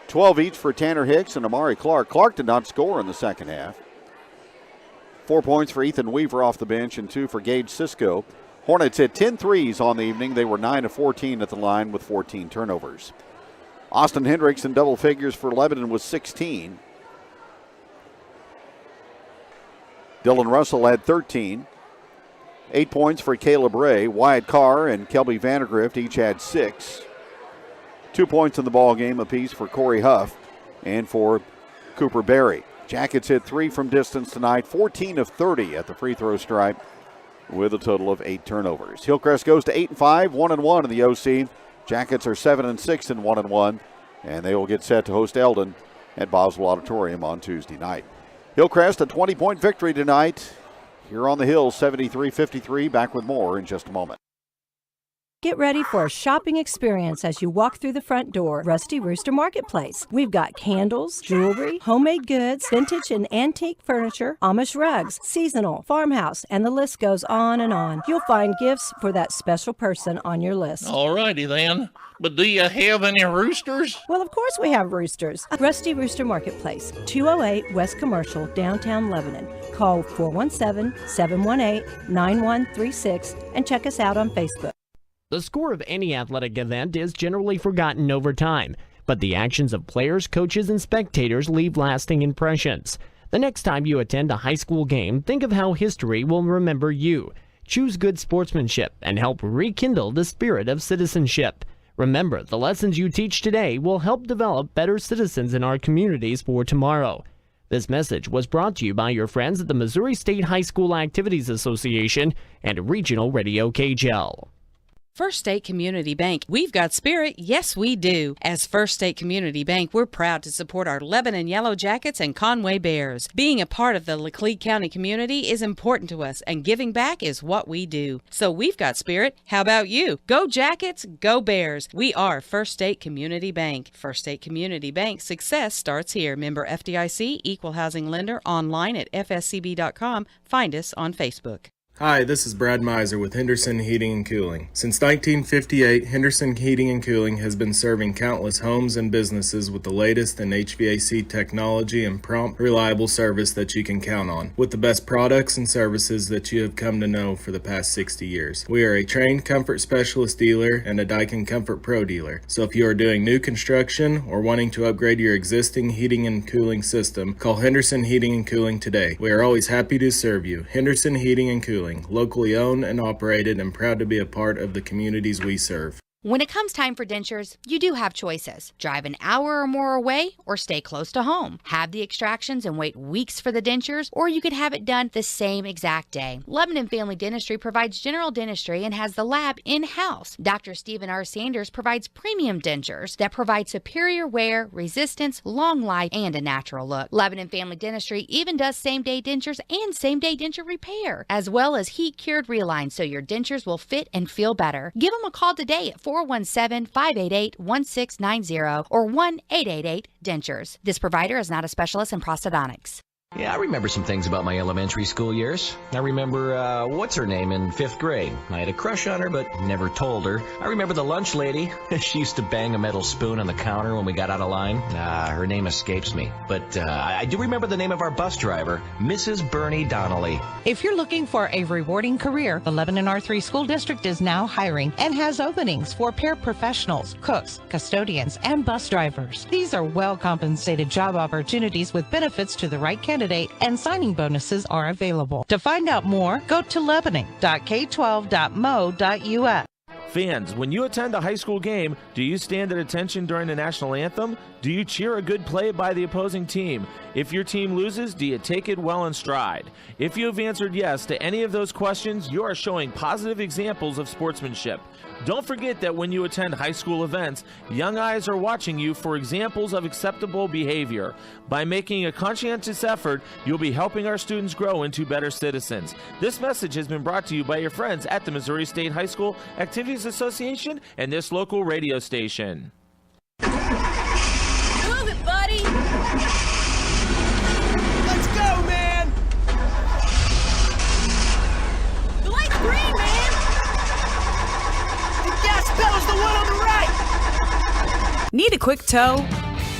12 each for Tanner Hicks and Amari Clark. Clark did not score in the second half. 4 points for Ethan Weaver off the bench and 2 for Gage Sisco. Hornets hit 10 threes on the evening. They were 9 of 14 at the line with 14 turnovers. Austin Hendricks in double figures for Lebanon with 16. Dylan Russell had 13. 8 points for Caleb Ray. Wyatt Carr and Kelby Vandergrift each had 6. 2 points in the ball game apiece for Corey Huff and for Cooper Berry. Jackets hit 3 from distance tonight, 14 of 30 at the free throw stripe with a total of 8 turnovers. Hillcrest goes to 8-5, 1-1 in the OC. Jackets are 7-6 and 1-1, and they will get set to host Eldon at Boswell Auditorium on Tuesday night. Hillcrest, a 20-point victory tonight here on the Hill, 73-53. Back with more in just a moment. Get ready for a shopping experience as you walk through the front door. Rusty Rooster Marketplace. We've got candles, jewelry, homemade goods, vintage and antique furniture, Amish rugs, seasonal, farmhouse, and the list goes on and on. You'll find gifts for that special person on your list. Alrighty then. But do you have any roosters? Well, of course we have roosters. Rusty Rooster Marketplace, 208 West Commercial, downtown Lebanon. Call 417-718-9136 and check us out on Facebook. The score of any athletic event is generally forgotten over time, but the actions of players, coaches, and spectators leave lasting impressions. The next time you attend a high school game, think of how history will remember you. Choose good sportsmanship and help rekindle the spirit of citizenship. Remember, the lessons you teach today will help develop better citizens in our communities for tomorrow. This message was brought to you by your friends at the Missouri State High School Activities Association and Regional Radio KJL. First State Community Bank. We've got spirit. Yes, we do. As First State Community Bank, we're proud to support our Lebanon Yellow Jackets and Conway Bears. Being a part of the Laclede County community is important to us, and giving back is what we do. So we've got spirit. How about you? Go Jackets, go Bears. We are First State Community Bank. First State Community Bank. Success starts here. Member FDIC, Equal Housing Lender, online at fscb.com. Find us on Facebook. Hi, this is Brad Miser with Henderson Heating and Cooling. Since 1958, Henderson Heating and Cooling has been serving countless homes and businesses with the latest in HVAC technology and prompt, reliable service that you can count on, with the best products and services that you have come to know for the past 60 years. We are a trained comfort specialist dealer and a Daikin Comfort Pro dealer. So if you are doing new construction or wanting to upgrade your existing heating and cooling system, call Henderson Heating and Cooling today. We are always happy to serve you. Henderson Heating and Cooling. Locally owned and operated, and proud to be a part of the communities we serve. When it comes time for dentures, you do have choices. Drive an hour or more away or stay close to home. Have the extractions and wait weeks for the dentures, or you could have it done the same exact day. Lebanon Family Dentistry provides general dentistry and has the lab in-house. Dr. Stephen R. Sanders provides premium dentures that provide superior wear, resistance, long life, and a natural look. Lebanon Family Dentistry even does same-day dentures and same-day denture repair, as well as heat-cured realigns so your dentures will fit and feel better. Give them a call today at 417-588-1690 or 1-888-DENTURES. This provider is not a specialist in prosthodontics. Yeah, I remember some things about my elementary school years. I remember, what's her name in 5th grade. I had a crush on her, but never told her. I remember the lunch lady. She used to bang a metal spoon on the counter when we got out of line. Her name escapes me. But I do remember the name of our bus driver, Mrs. Bernie Donnelly. If you're looking for a rewarding career, the Lebanon R3 School District is now hiring and has openings for paraprofessionals, cooks, custodians, and bus drivers. These are well-compensated job opportunities with benefits to the right candidate, and signing bonuses are available. To find out more, go to lebanon.k12.mo.us. Fans, when you attend a high school game, do you stand at attention during the national anthem? Do you cheer a good play by the opposing team? If your team loses, do you take it well in stride? If you have answered yes to any of those questions, you are showing positive examples of sportsmanship. Don't forget that when you attend high school events, young eyes are watching you for examples of acceptable behavior. By making a conscientious effort, you'll be helping our students grow into better citizens. This message has been brought to you by your friends at the Missouri State High School Activities Association and this local radio station. Move it, buddy! Let's go, man! The light's green, man! The gas pedal's the one on the right! Need a quick tow?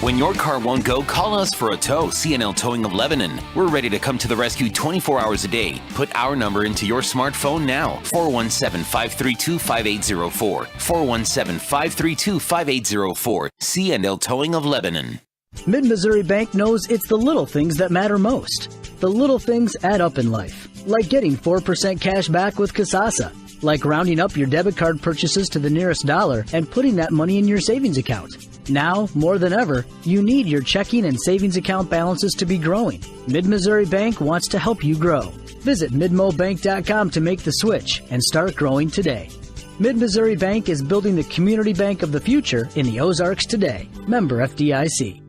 When your car won't go, call us for a tow. CNL Towing of Lebanon. We're ready to come to the rescue 24 hours a day. Put our number into your smartphone now. 417-532-5804. 417-532-5804. CNL Towing of Lebanon. Mid-Missouri Bank knows it's the little things that matter most. The little things add up in life, like getting 4% cash back with Kasasa, like rounding up your debit card purchases to the nearest dollar and putting that money in your savings account. Now, more than ever, you need your checking and savings account balances to be growing. Mid-Missouri Bank wants to help you grow. Visit midmobank.com to make the switch and start growing today. Mid-Missouri Bank is building the community bank of the future in the Ozarks today. Member FDIC.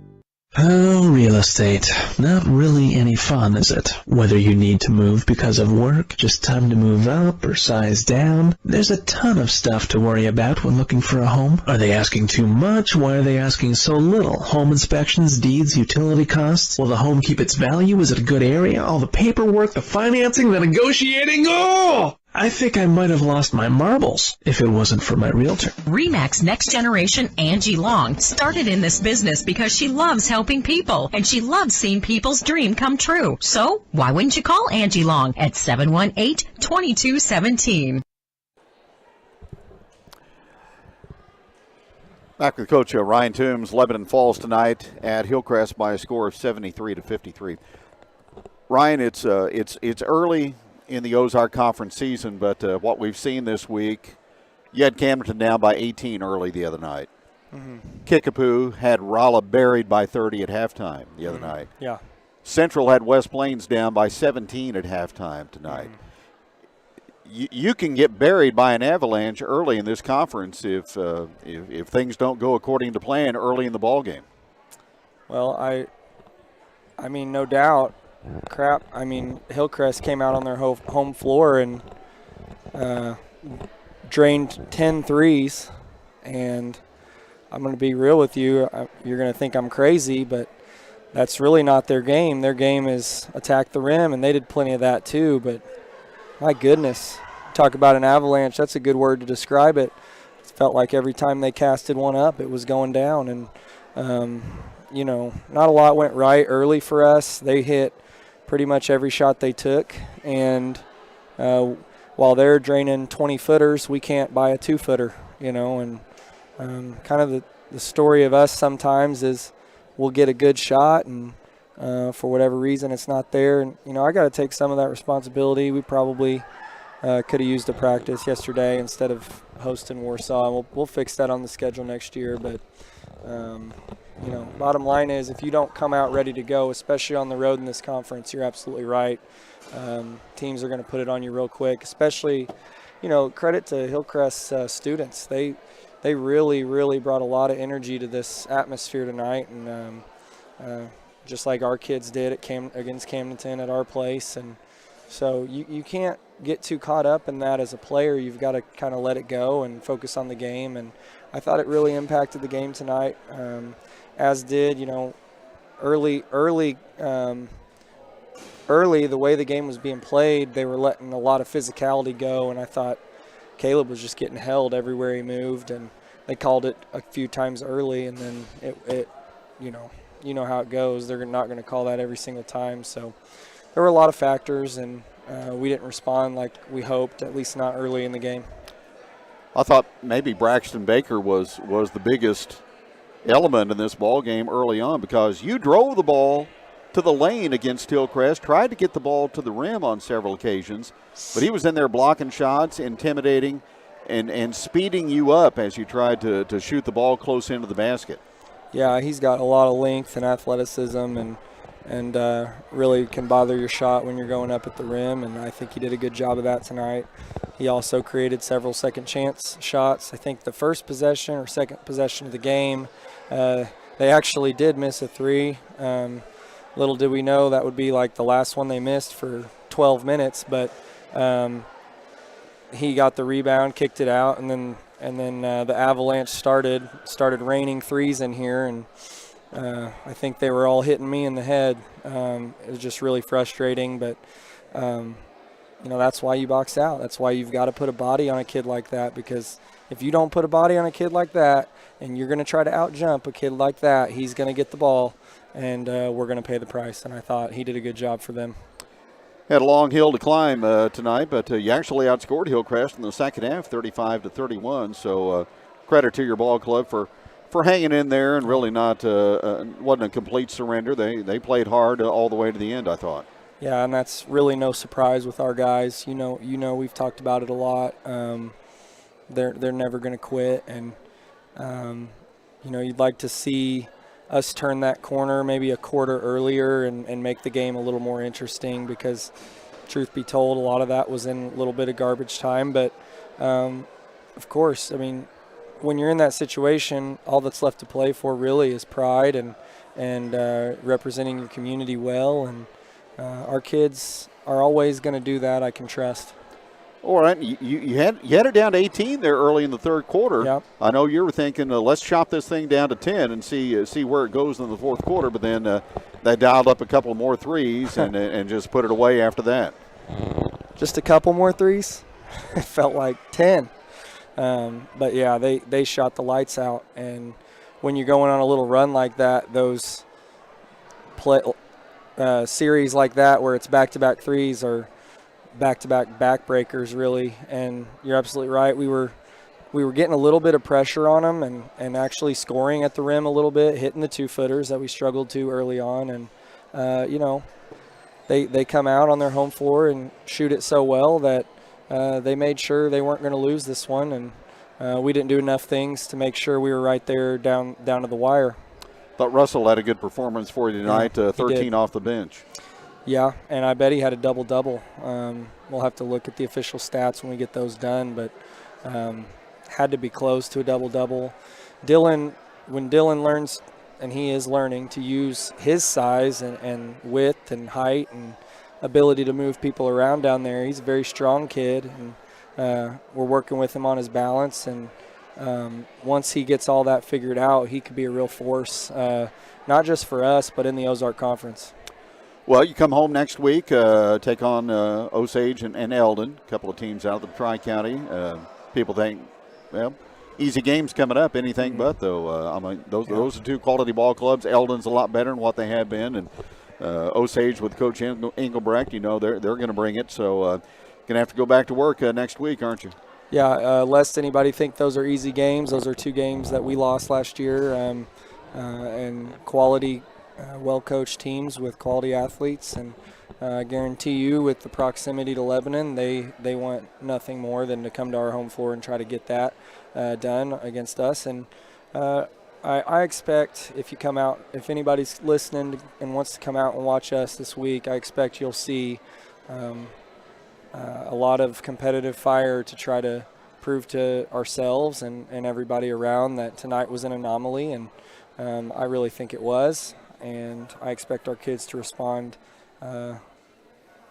Oh, real estate. Not really any fun, is it? Whether you need to move because of work, just time to move up, or size down, there's a ton of stuff to worry about when looking for a home. Are they asking too much? Why are they asking so little? Home inspections, deeds, utility costs? Will the home keep its value? Is it a good area? All the paperwork, the financing, the negotiating? Oh! I think I might have lost my marbles if it wasn't for my realtor. RE/MAX Next Generation Angie Long started in this business because she loves helping people and she loves seeing people's dream come true. So why wouldn't you call Angie Long at 718-2217? Back with Coach Ryan Toombs. Lebanon falls tonight at Hillcrest by a score of 73-53. Ryan, it's early in the Ozark Conference season, but what we've seen this week, you had Camdenton down by 18 early the other night. Mm-hmm. Kickapoo had Rolla buried by 30 at halftime the other night. Yeah. Central had West Plains down by 17 at halftime tonight. You can get buried by an avalanche early in this conference if things don't go according to plan early in the ball game. Well, I mean, no doubt. I mean, Hillcrest came out on their home floor and drained 10 threes. And I'm going to be real with you. You're going to think I'm crazy, but that's really not their game. Their game is attack the rim, and they did plenty of that too. But my goodness, talk about an avalanche. That's a good word to describe it. It felt like every time they casted one up, it was going down. And, you know, not a lot went right early for us. They hit pretty much every shot they took, and while they're draining 20-footers, we can't buy a 2-footer, you know. And kind of the story of us sometimes is we'll get a good shot, and for whatever reason it's not there. And, you know, I got to take some of that responsibility. We probably could have used a practice yesterday instead of hosting Warsaw. We'll fix that on the schedule next year, but you know, bottom line is if you don't come out ready to go, especially on the road in this conference, you're absolutely right. Teams are going to put it on you real quick, especially, you know, credit to Hillcrest students. They really, really brought a lot of energy to this atmosphere tonight, and just like our kids did against Camdenton at our place. And so you can't get too caught up in that as a player. You've got to kind of let it go and focus on the game. And I thought it really impacted the game tonight. As did, you know, early, the way the game was being played, they were letting a lot of physicality go, and I thought Caleb was just getting held everywhere he moved, and they called it a few times early, and then it you know how it goes. They're not going to call that every single time. So there were a lot of factors, and we didn't respond like we hoped, at least not early in the game. I thought maybe Braxton Baker was the biggest element in this ball game early on, because you drove the ball to the lane against Hillcrest, tried to get the ball to the rim on several occasions, but he was in there blocking shots, intimidating, and speeding you up as you tried to shoot the ball close into the basket. Yeah, he's got a lot of length and athleticism, and really can bother your shot when you're going up at the rim, and I think he did a good job of that tonight. He also created several second chance shots. I think the first possession or second possession of the game, they actually did miss a three. Little did we know that would be like the last one they missed for 12 minutes, but he got the rebound, kicked it out, and then the avalanche started raining threes in here, and I think they were all hitting me in the head. It was just really frustrating, but you know, that's why you box out. That's why you've got to put a body on a kid like that, because if you don't put a body on a kid like that and you're going to try to out-jump a kid like that, he's going to get the ball, and we're going to pay the price. And I thought he did a good job for them. Had a long hill to climb tonight, but you actually outscored Hillcrest in the second half, 35-31. So credit to your ball club for hanging in there and really not wasn't a complete surrender. They played hard all the way to the end, I thought. Yeah, and that's really no surprise with our guys. You know, we've talked about it a lot. They're never going to quit, and you'd like to see us turn that corner maybe a quarter earlier and make the game a little more interesting, because truth be told, a lot of that was in a little bit of garbage time. But of course, I mean, when you're in that situation, all that's left to play for really is pride and representing your community well, and our kids are always going to do that, I can trust. All right, you had it down to 18 there early in the third quarter. Yep. I know you were thinking, let's chop this thing down to 10 and see where it goes in the fourth quarter, but then they dialed up a couple more threes and just put it away after that. Just a couple more threes? It felt like 10. But, yeah, they shot the lights out. And when you're going on a little run like that, those series like that where it's back-to-back threes are back-to-back backbreakers, really. And you're absolutely right. We were getting a little bit of pressure on them and actually scoring at the rim a little bit, hitting the two-footers that we struggled to early on. And, they come out on their home floor and shoot it so well that they made sure they weren't going to lose this one. And we didn't do enough things to make sure we were right there down to the wire. Thought Russell had a good performance for you tonight, 13 off the bench. Yeah, and I bet he had a double-double. We'll have to look at the official stats when we get those done, but had to be close to a double-double. When Dylan learns, and he is learning, to use his size and width and height and ability to move people around down there, he's a very strong kid, and we're working with him on his balance. And once he gets all that figured out, he could be a real force, not just for us, but in the Ozark Conference. Well, you come home next week, take on Osage and Eldon, a couple of teams out of the Tri-County. People think, well, easy games coming up, anything but, though. I mean, those are two quality ball clubs. Eldon's a lot better than what they have been, and Osage with Coach Engelbrecht, they're going to bring it. So going to have to go back to work next week, aren't you? Yeah, lest anybody think those are easy games. Those are two games that we lost last year, and quality well-coached teams with quality athletes, and I guarantee you with the proximity to Lebanon, they want nothing more than to come to our home floor and try to get that done against us. And I expect if anybody's listening and wants to come out and watch us this week, I expect you'll see a lot of competitive fire to try to prove to ourselves and everybody around that tonight was an anomaly, and I really think it was. And I expect our kids to respond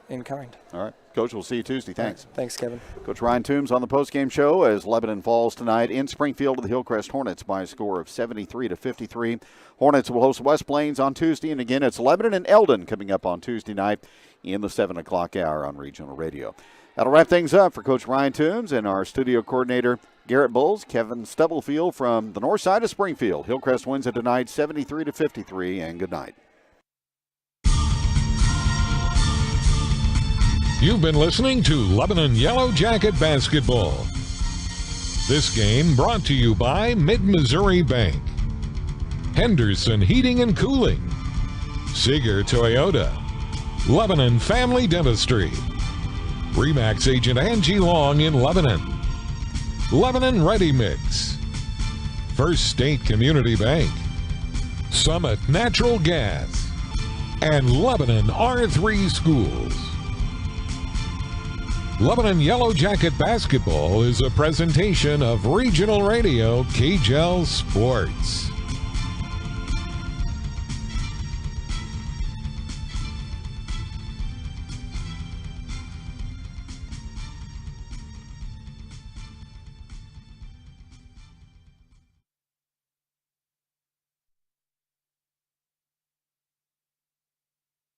in kind. All right. Coach, we'll see you Tuesday. Thanks. Right. Thanks, Kevin. Coach Ryan Toombs on the postgame show as Lebanon falls tonight in Springfield to the Hillcrest Hornets by a score of 73-53. Hornets will host West Plains on Tuesday, and again, it's Lebanon and Eldon coming up on Tuesday night in the 7 o'clock hour on regional radio. That'll wrap things up for Coach Ryan Toombs and our studio coordinator, Garrett Bowles. Kevin Stubblefield from the north side of Springfield. Hillcrest wins it tonight 73-53, and good night. You've been listening to Lebanon Yellow Jacket Basketball. This game brought to you by Mid-Missouri Bank, Henderson Heating and Cooling, Seeger Toyota, Lebanon Family Dentistry, Remax agent Angie Long in Lebanon, Lebanon Ready Mix, First State Community Bank, Summit Natural Gas, and Lebanon R3 Schools. Lebanon Yellow Jacket Basketball is a presentation of Regional Radio KJEL Sports.